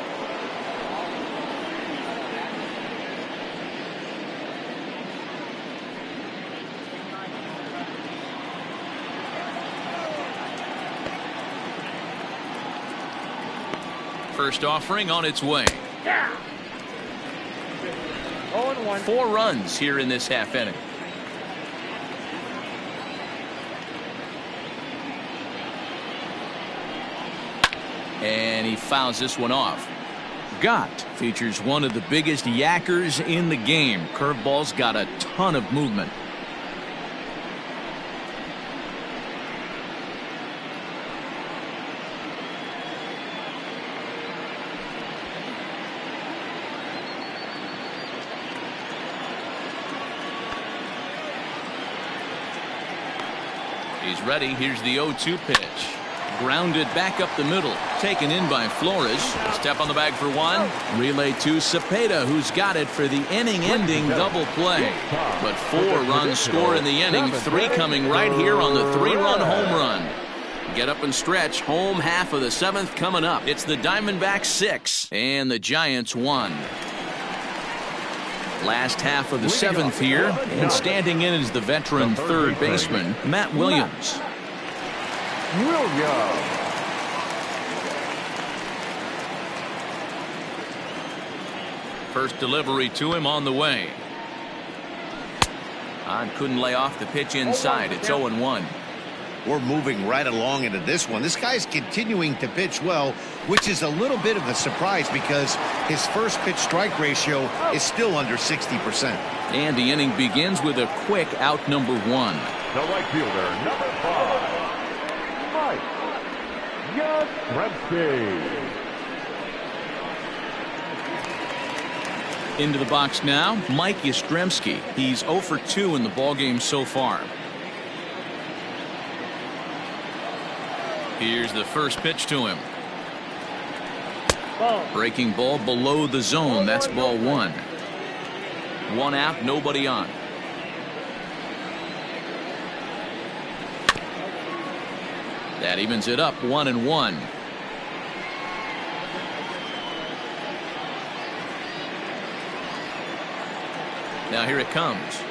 First offering on its way. 0-1. 4 runs here in this half inning. And he fouls this one off. Gott features one of the biggest yackers in the game. Curveball's got a ton of movement. He's ready. Here's the 0-2 pitch. Grounded back up the middle. Taken in by Flores. Step on the bag for 1. Relay to Cepeda, who's got it for the inning-ending double play. But 4 runs score in the inning. 3 coming right here on the 3-run home run. Get up and stretch. Home half of the 7th coming up. It's the Diamondbacks 6 and the Giants 1. Last half of the 7th here, and standing in is the veteran third baseman, Matt Williams. First delivery to him on the way. Couldn't lay off the pitch inside. It's 0-1. We're moving right along into this one. This guy's continuing to pitch well, which is a little bit of a surprise because his first pitch strike ratio is still under 60%. And the inning begins with a quick out number 1. The right fielder, number 5, Mike Yastrzemski. Into the box now, Mike Yastrzemski. He's 0 for 2 in the ballgame so far. Here's the first pitch to him. Ball. Breaking ball below the zone. That's ball one. One out, nobody on. That evens it up, 1-1. Now here it comes.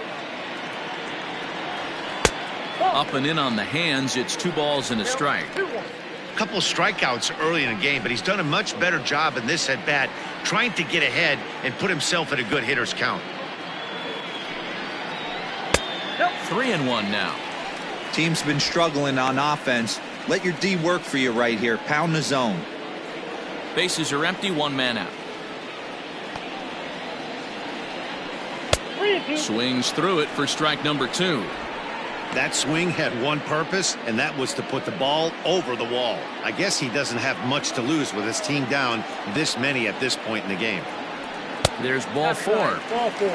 Up and in on the hands. It's 2 balls and a strike. Couple strikeouts early in the game, but he's done a much better job in this at bat, trying to get ahead and put himself at a good hitter's count. 3-1 now. Team's been struggling on offense. Let your D work for you right here. Pound the zone. Bases are empty, 1 man out. 3-2. Swings through it for strike number 2. That swing had one purpose, and that was to put the ball over the wall. I guess he doesn't have much to lose with his team down this many at this point in the game. There's ball 4. Ball 4.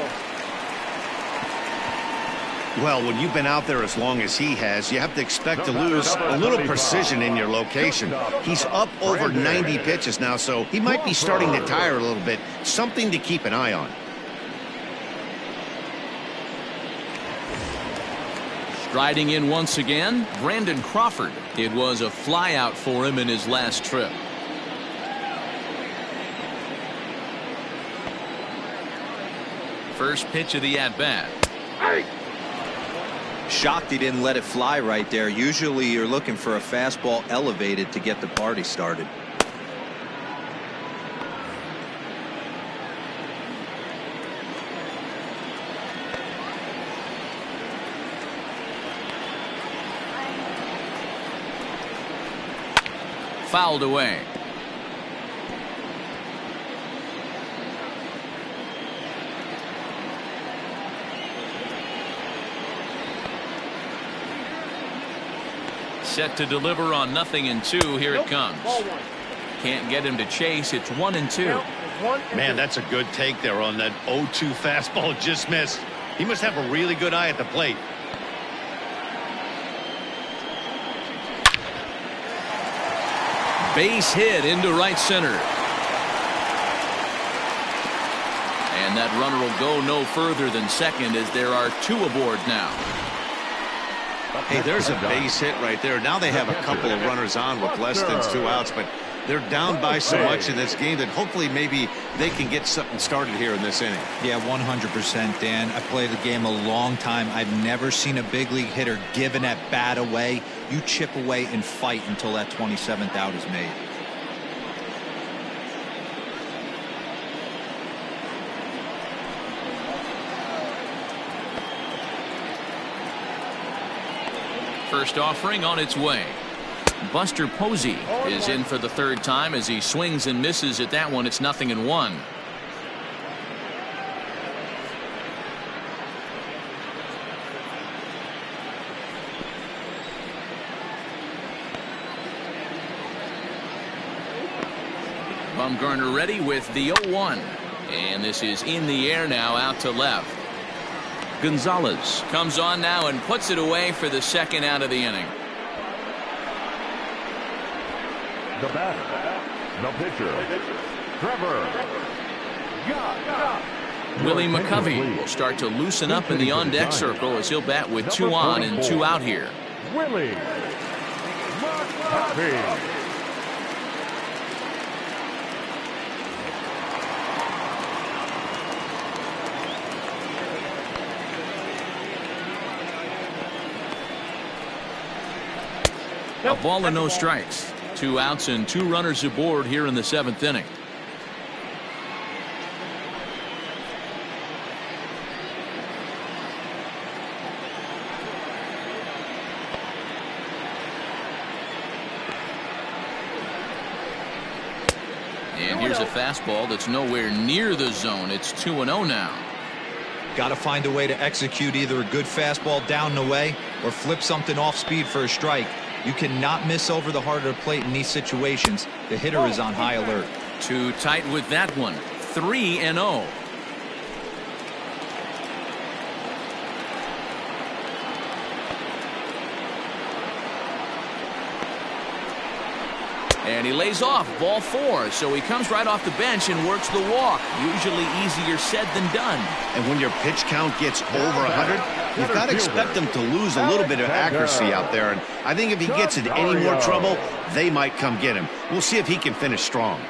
Well, when you've been out there as long as he has, you have to expect to lose a little precision in your location. He's up over 90 pitches now, so he might be starting to tire a little bit. Something to keep an eye on. Striding in once again, Brandon Crawford. It was a flyout for him in his last trip. First pitch of the at-bat. Shocked he didn't let it fly right there. Usually you're looking for a fastball elevated to get the party started. Fouled away. Set to deliver on 0-2. Here it comes. Ball 1. Can't get him to chase. It's 1-2. Man, that's a good take there on that 0-2 fastball just missed. He must have a really good eye at the plate. Base hit into right center. And that runner will go no further than second as there are 2 aboard now. Hey, there's a base hit right there. Now they have a couple of runners on with less than 2 outs, but they're down by so much in this game that hopefully maybe they can get something started here in this inning. Yeah, 100%, Dan. I played the game a long time. I've never seen a big league hitter give an at bat away. You chip away and fight until that 27th out is made. First offering on its way. Buster Posey is in for the 3rd time as he swings and misses at that one. It's 0-1. Bumgarner ready with the 0-1. And this is in the air now, out to left. Gonzalez comes on now and puts it away for the 2nd out of the inning. The batter, the pitcher, Trevor. Willie McCovey will start to loosen up in the on-deck circle as he'll bat with 2 on and 2 out here. Willie McCovey. A ball and no strikes. 2 outs and 2 runners aboard here in the 7th inning. And here's a fastball that's nowhere near the zone. It's 2-0 now. Got to find a way to execute either a good fastball down the way or flip something off speed for a strike. You cannot miss over the heart of the plate in these situations. The hitter is on high alert. Too tight with that one. 3-0. And he lays off ball 4, so he comes right off the bench and works the walk. Usually easier said than done. And when your pitch count gets over 100, you've got to expect him to lose a little bit of accuracy out there. And I think if he gets into any more trouble, they might come get him. We'll see if he can finish strong.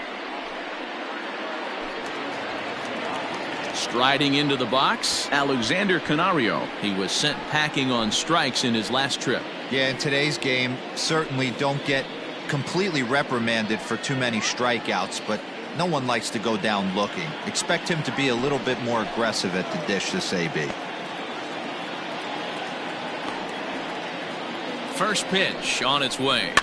Striding into the box, Alexander Canario. He was sent packing on strikes in his last trip. Yeah, in today's game, certainly don't get completely reprimanded for too many strikeouts, but no one likes to go down looking. Expect him to be a little bit more aggressive at the dish this AB. First pitch on its way.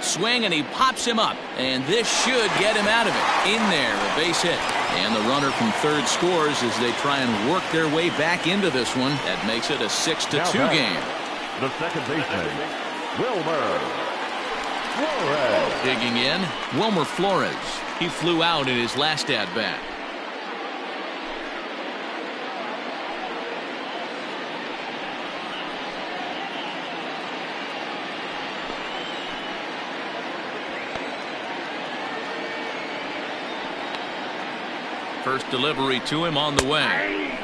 Swing, and he pops him up, and this should get him out of it. In there, a base hit. And the runner from third scores as they try and work their way back into this one. That makes it a 6-2 game. The second baseman, Wilmer Flores. Digging in, Wilmer Flores. He flew out in his last at-bat. First delivery to him on the way.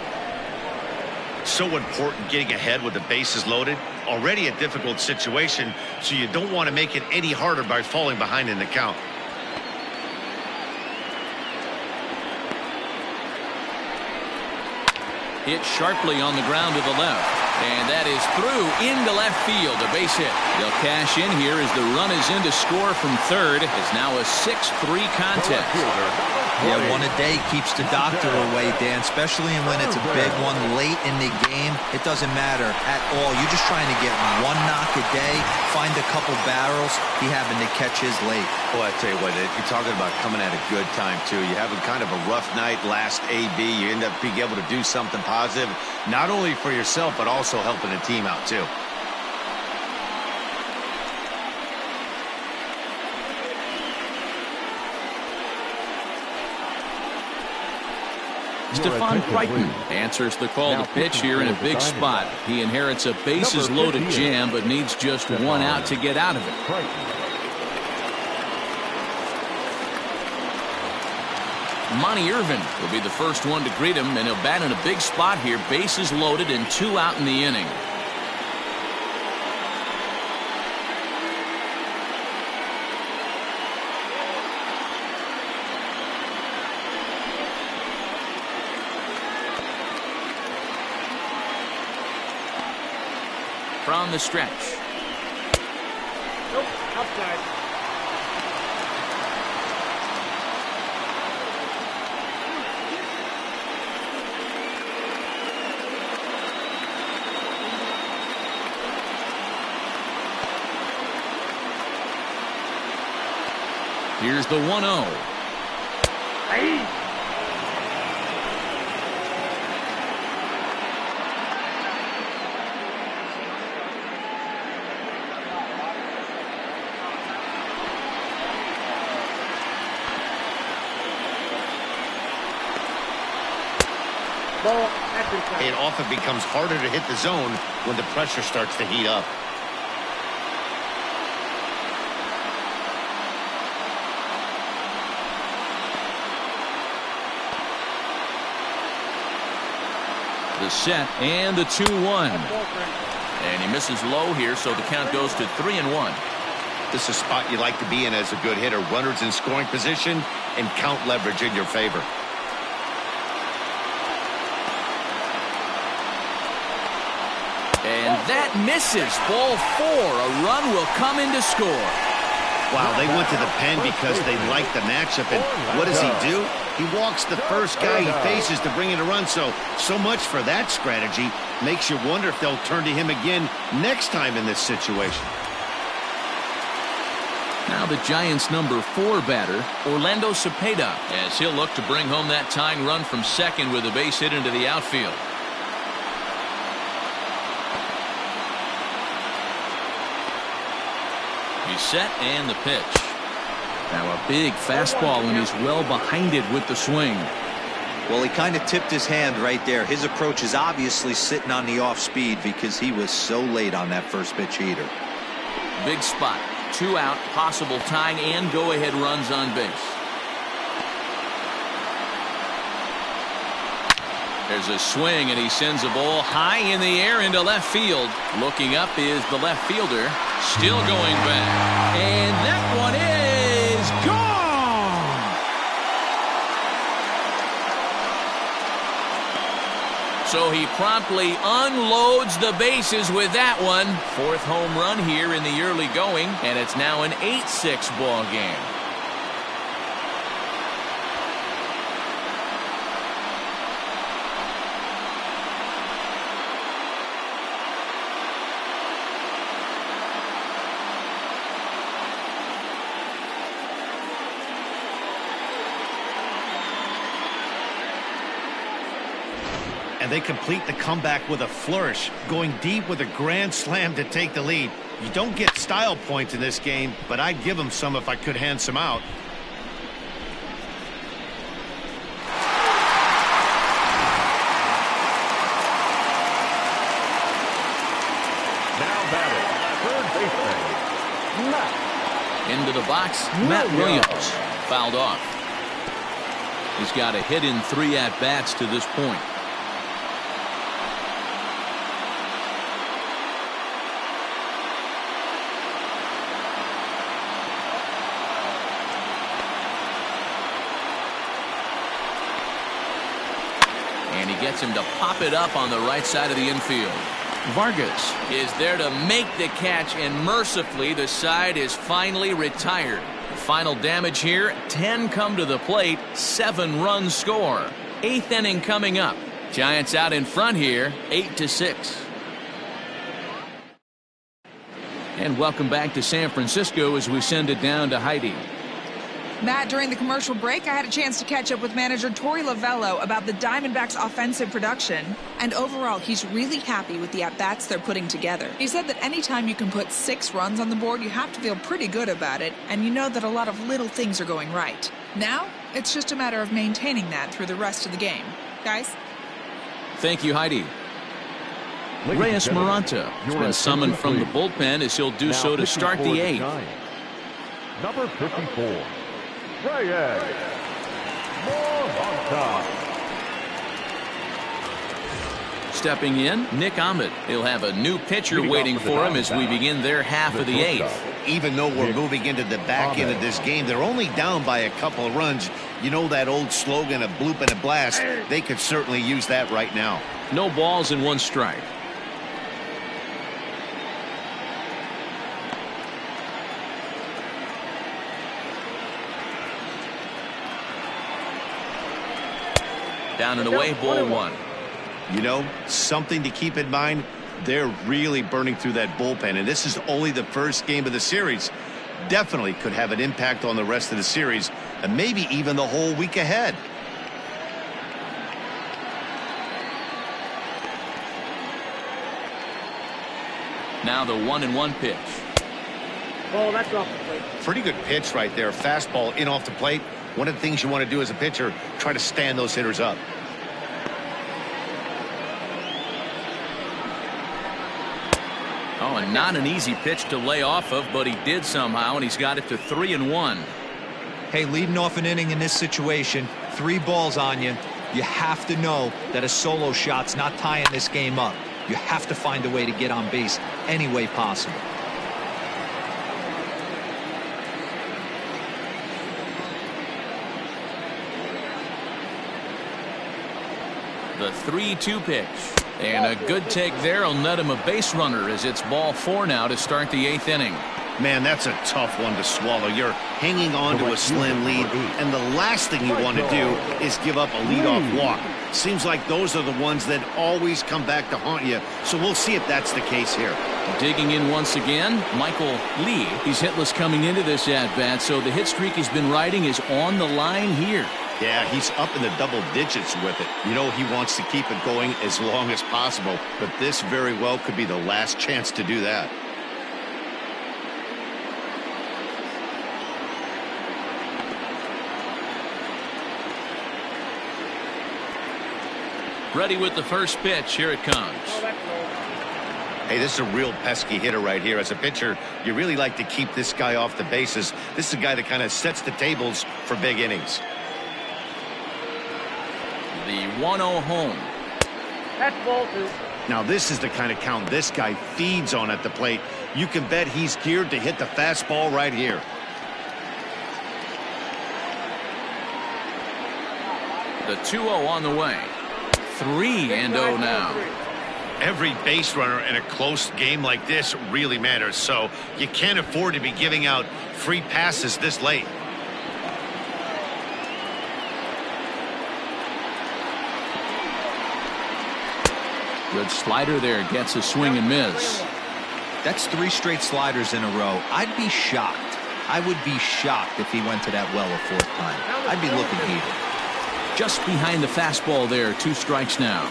So important getting ahead with the bases loaded. Already a difficult situation, so you don't want to make it any harder by falling behind in the count. Hit sharply on the ground to the left. And that is through into left field, a base hit. They'll cash in here as the run is in to score from third. It's now a 6-3 contest. Yeah, one a day keeps the doctor away, Dan, especially when it's a big one late in the game. It doesn't matter at all. You're just trying to get one knock a day, find a couple barrels. He happened to catch his late. Well, I tell you what, you're talking about coming at a good time, too. You have a kind of a rough night last AB. You end up being able to do something positive, not only for yourself, but also helping the team out, too. Stephon Crichton answers the call to pitch here in a big spot. He inherits a bases loaded jam, but needs just one out to get out of it. Monty Irvin will be the first one to greet him, and he'll bat in a big spot here. Bases loaded and 2 out in the inning. From the stretch. Nope, outside. Here's the 1-0. It often becomes harder to hit the zone when the pressure starts to heat up. The set and the 2-1. And he misses low here, so the count goes to 3-1. This is a spot you like to be in as a good hitter. Runners in scoring position and count leverage in your favor. And that misses. Ball 4. A run will come in to score. Wow, they went to the pen because they like the matchup. And what does he do? He walks the first guy he faces to bring in a run. So much for that strategy. Makes you wonder if they'll turn to him again next time in this situation. Now the Giants' number 4 batter, Orlando Cepeda, as he'll look to bring home that tying run from second with a base hit into the outfield. He's set and the pitch. Now a big fastball, and he's well behind it with the swing. Well, he kind of tipped his hand right there. His approach is obviously sitting on the off speed because he was so late on that first pitch heater. Big spot. 2 out, possible tying and go-ahead runs on base. There's a swing, and he sends a ball high in the air into left field. Looking up is the left fielder, still going back. And that one is gone! So he promptly unloads the bases with that one. 4th home run here in the early going, and it's now an 8-6 ball game. And they complete the comeback with a flourish, going deep with a grand slam to take the lead. You don't get style points in this game, but I'd give them some if I could hand some out. Now batting, third baseman, Matt. Into the box, Matt Williams. Fouled off. He's got a hit in 3 at-bats to this point. And he gets him to pop it up on the right side of the infield. Vargas is there to make the catch, and mercifully the side is finally retired. The final damage here, 10 come to the plate, 7 runs score. 8th inning coming up. Giants out in front here, 8-6. And welcome back to San Francisco as we send it down to Heidi. Matt, during the commercial break, I had a chance to catch up with manager Torey Lovello about the Diamondbacks' offensive production. And overall, he's really happy with the at-bats they're putting together. He said that anytime you can put 6 runs on the board, you have to feel pretty good about it. And you know that a lot of little things are going right. Now, it's just a matter of maintaining that through the rest of the game. Guys? Thank you, Heidi. Reyes Maranta has been summoned from the bullpen as he'll do so to start the 8th. Number 54, Reyes Maranta. Stepping in, Nick Ahmed. He'll have a new pitcher waiting for him as we begin their half of the 8th. Even though we're moving into the back end of this game, they're only down by a couple of runs. You know that old slogan, a bloop and a blast? They could certainly use that right now. No balls and 1 strike. Down and away, ball 1. You know, something to keep in mind, they're really burning through that bullpen, and this is only the first game of the series. Definitely could have an impact on the rest of the series, and maybe even the whole week ahead. Now the 1-1 pitch. Oh, that's off the plate. Pretty good pitch right there. Fastball in off the plate. One of the things you want to do as a pitcher, try to stand those hitters up. Oh, and not an easy pitch to lay off of, but he did somehow, and he's got it to 3-1. Hey, leading off an inning in this situation, 3 balls on you. You have to know that a solo shot's not tying this game up. You have to find a way to get on base any way possible. The 3-2 pitch. And a good take there will net him a base runner as it's ball 4 now to start the 8th inning. Man, that's a tough one to swallow. You're hanging on to a slim lead, and the last thing you want to do is give up a leadoff walk. Seems like those are the ones that always come back to haunt you, so we'll see if that's the case here. Digging in once again, Michael Lee. He's hitless coming into this at-bat, so the hit streak he's been riding is on the line here. Yeah, he's up in the double digits with it. You know he wants to keep it going as long as possible, but this very well could be the last chance to do that. Ready with the first pitch. Here it comes. Oh, that's low. Hey, this is a real pesky hitter right here. As a pitcher, you really like to keep this guy off the bases. This is a guy that kind of sets the tables for big innings. The 1-0 home. That's ball two. Now, this is the kind of count this guy feeds on at the plate. You can bet he's geared to hit the fastball right here. The 2-0 on the way. 3-0 now. Every base runner in a close game like this really matters, so you can't afford to be giving out free passes this late. Good slider there, gets a swing and miss. That's 3 straight sliders in a row. I'd be shocked. I would be shocked if he went to that well a 4th time. I'd be looking heated. Just behind the fastball there, 2 strikes now.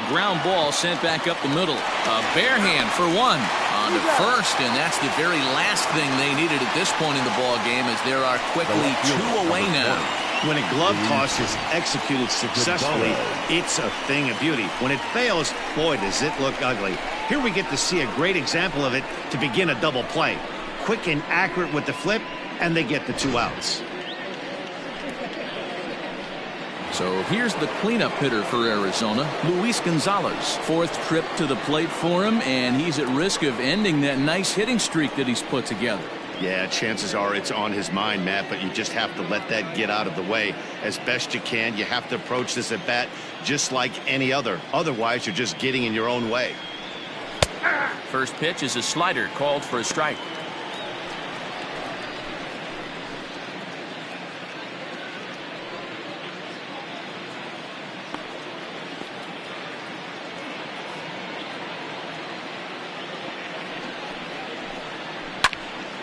Ground ball sent back up the middle. A bare hand for 1 on to first, and that's the very last thing they needed at this point in the ball game, as there are quickly 2 away now. When a glove toss is executed successfully, it's a thing of beauty. When it fails, boy, does it look ugly. Here we get to see a great example of it to begin a double play. Quick and accurate with the flip, and they get the 2 outs. So here's the cleanup hitter for Arizona, Luis Gonzalez. 4th trip to the plate for him, and he's at risk of ending that nice hitting streak that he's put together. Yeah, chances are it's on his mind, Matt, but you just have to let that get out of the way as best you can. You have to approach this at bat just like any other. Otherwise, you're just getting in your own way. First pitch is a slider called for a strike.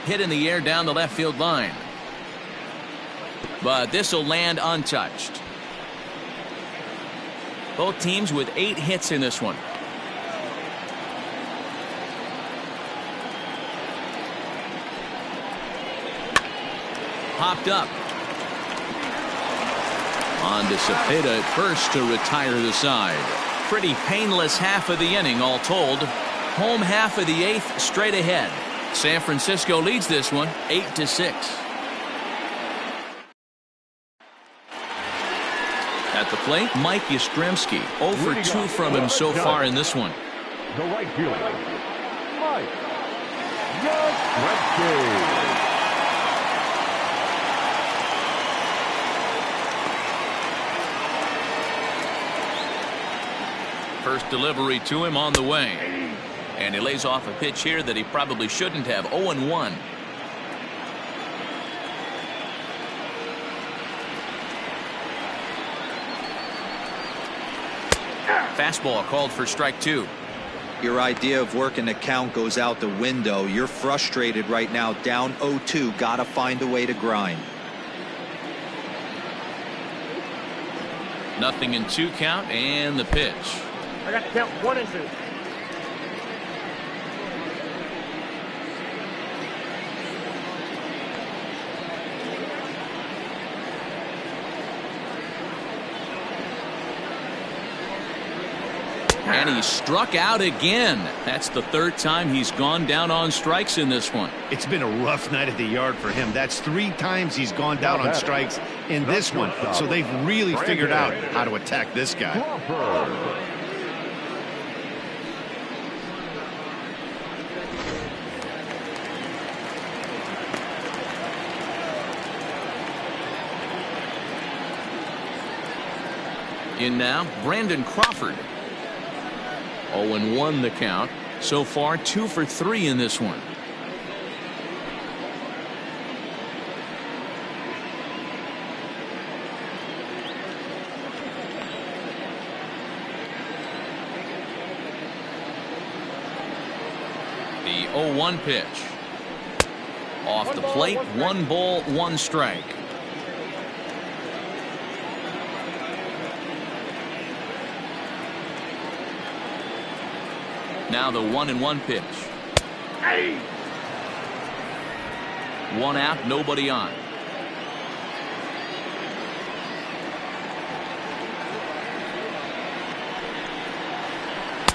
Hit in the air down the left field line. But this will land untouched. Both teams with 8 hits in this one. Popped up. On to Cepeda at first to retire the side. Pretty painless half of the inning all told. Home half of the 8th straight ahead. San Francisco leads this one 8-6. At the plate, Mike Yastrzemski. 0 for 2 from him so far in this one. The right fielder, Mike Yastrzemski. First delivery to him on the way. And he lays off a pitch here that he probably shouldn't have. 0-1. Fastball called for strike 2. Your idea of working the count goes out the window. You're frustrated right now, down 0-2. Gotta find a way to grind. Nothing in 2 count, and the pitch. I got to count 1 and 2. And he struck out again. That's the 3rd time he's gone down on strikes in this one. It's been a rough night at the yard for him. That's 3 times he's gone down on strikes in this one. So they've really figured out how to attack this guy. In now, Brandon Crawford. 0-1 the count. So far, 2 for 3 in this one. The 0-1 pitch. Off the plate, 1 ball, 1 strike. Now the 1-1 pitch. 1 out, nobody on.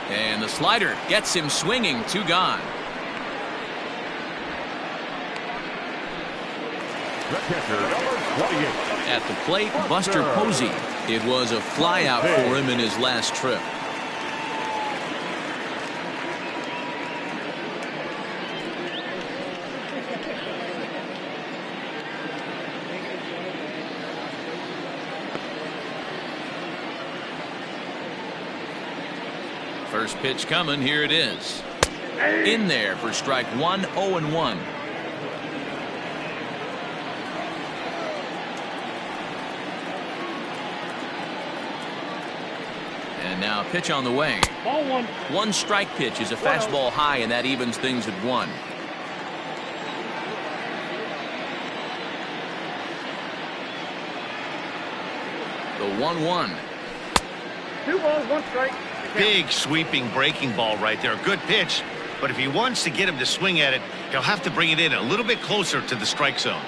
And the slider gets him swinging. 2 gone. The catcher, number 28. At the plate, Buster Posey. It was a fly out for him in his last trip. First pitch coming. Here it is. In there for strike 1. 0-1. And now pitch on the way. Ball 1. 1 strike pitch is a fastball high, and that evens things at 1. The 1-1. 2 balls, 1 strike. Big sweeping breaking ball right there. Good pitch. But if he wants to get him to swing at it, he'll have to bring it in a little bit closer to the strike zone.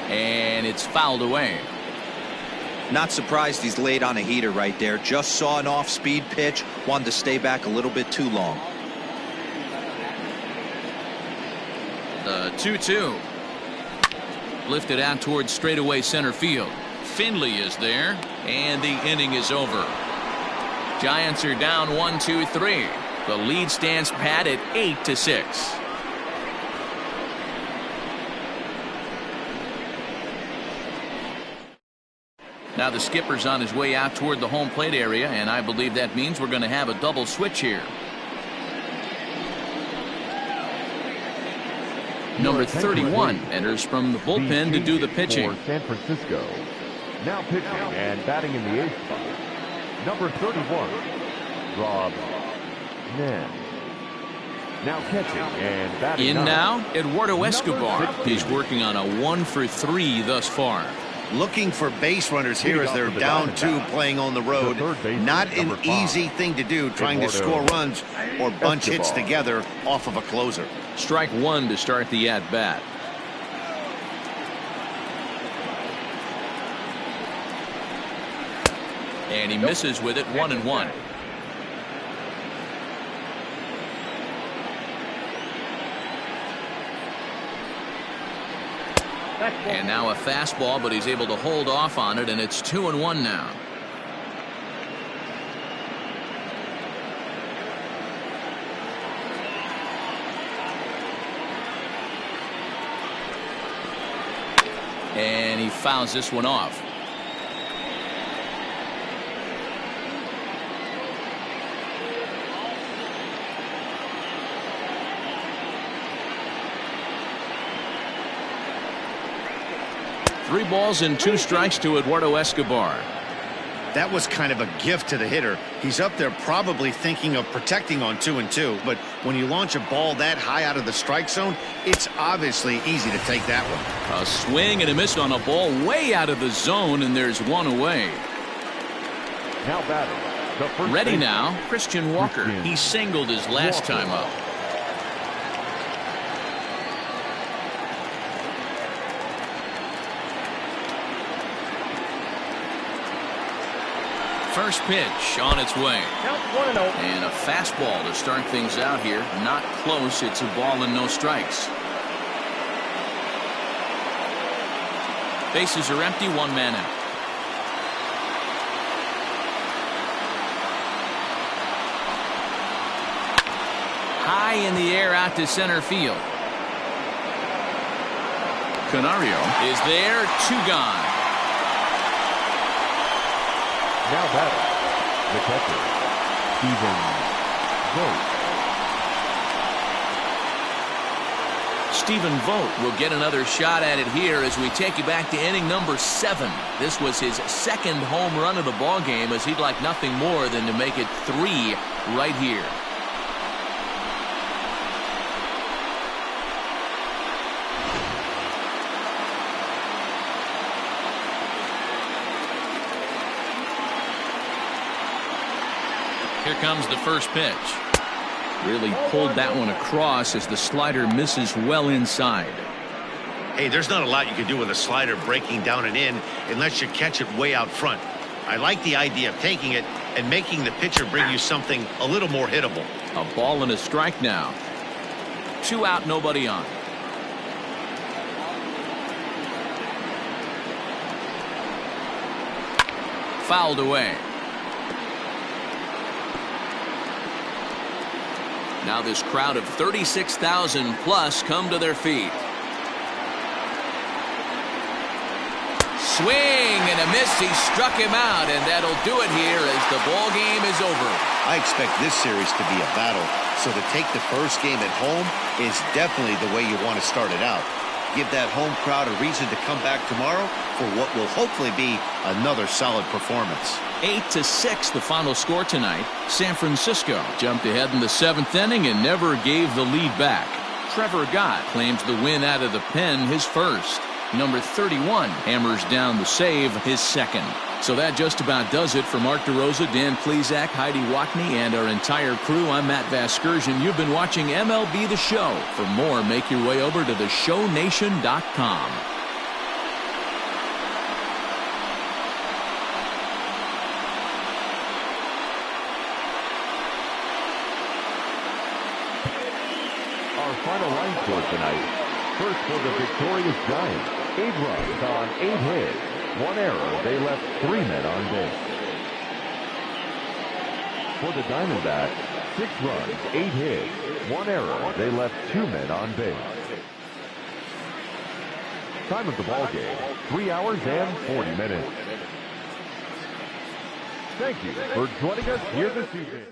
And it's fouled away. Not surprised he's laid on a heater right there. Just saw an off-speed pitch. Wanted to stay back a little bit too long. The 2-2. Lifted out towards straightaway center field. Finley is there, and the inning is over. Giants are down 1-2-3. The lead stands pat at 8-6. Now the skipper's on his way out toward the home plate area, and I believe that means we're going to have a double switch here. Number 31 enters from the bullpen to do the pitching. For San Francisco. Now pitching and batting in the 8th spot. Number 31, Rob Nen. Now catching and batting in 9. now, Eduardo Escobar. He's working on a 1-for-3 thus far. Looking for base runners here as they're down 2 playing on the road. Not an easy thing to do, trying to score runs or bunch hits together off of a closer. Strike 1 to start the at-bat. And he misses with it. 1-1. And now a fastball, but he's able to hold off on it, and it's 2-1 now. And he fouls this one off. Three balls and 2 strikes to Eduardo Escobar. That was kind of a gift to the hitter. He's up there probably thinking of protecting on 2-2, but when you launch a ball that high out of the strike zone, it's obviously easy to take that one. A swing and a miss on a ball way out of the zone, and there's 1 away. Now batting. The first Ready baseman, now, Christian Walker. He singled his last time up. First pitch on its way. Count 1-0. And a fastball to start things out here. Not close. It's a ball and no strikes. Bases are empty. 1 man out. High in the air out to center field. Canario is there. 2 gone. Now batting. The catcher, Stephen Vogt. Stephen Vogt will get another shot at it here as we take you back to inning number 7. This was his 2nd home run of the ball game, as he'd like nothing more than to make it 3 right here. Here comes the first pitch. Really pulled that one across as the slider misses well inside. Hey, there's not a lot you can do with a slider breaking down and in unless you catch it way out front. I like the idea of taking it and making the pitcher bring you something a little more hittable. A ball and a strike now. 2 out, nobody on. Fouled away. Now this crowd of 36,000 plus come to their feet. Swing and a miss. He struck him out, and that'll do it here as the ball game is over. I expect this series to be a battle, so to take the first game at home is definitely the way you want to start it out. Give that home crowd a reason to come back tomorrow for what will hopefully be another solid performance. 8-6 the final score tonight. San Francisco jumped ahead in the 7th inning and never gave the lead back. Trevor Gott claims the win out of the pen, his first. Number 31 hammers down the save, his second. So that just about does it for Mark DeRosa, Dan Plesac, Heidi Watney, and our entire crew. I'm Matt Vasgersian. You've been watching MLB The Show. For more, make your way over to theshownation.com. Our final line score tonight. First for the victorious Giants, 8 runs on 8 hits, 1 error. They left 3 men on base. For the Diamondbacks, 6 runs, 8 hits, 1 error. They left 2 men on base. Time of the ball game, 3 hours and 40 minutes. Thank you for joining us here this evening.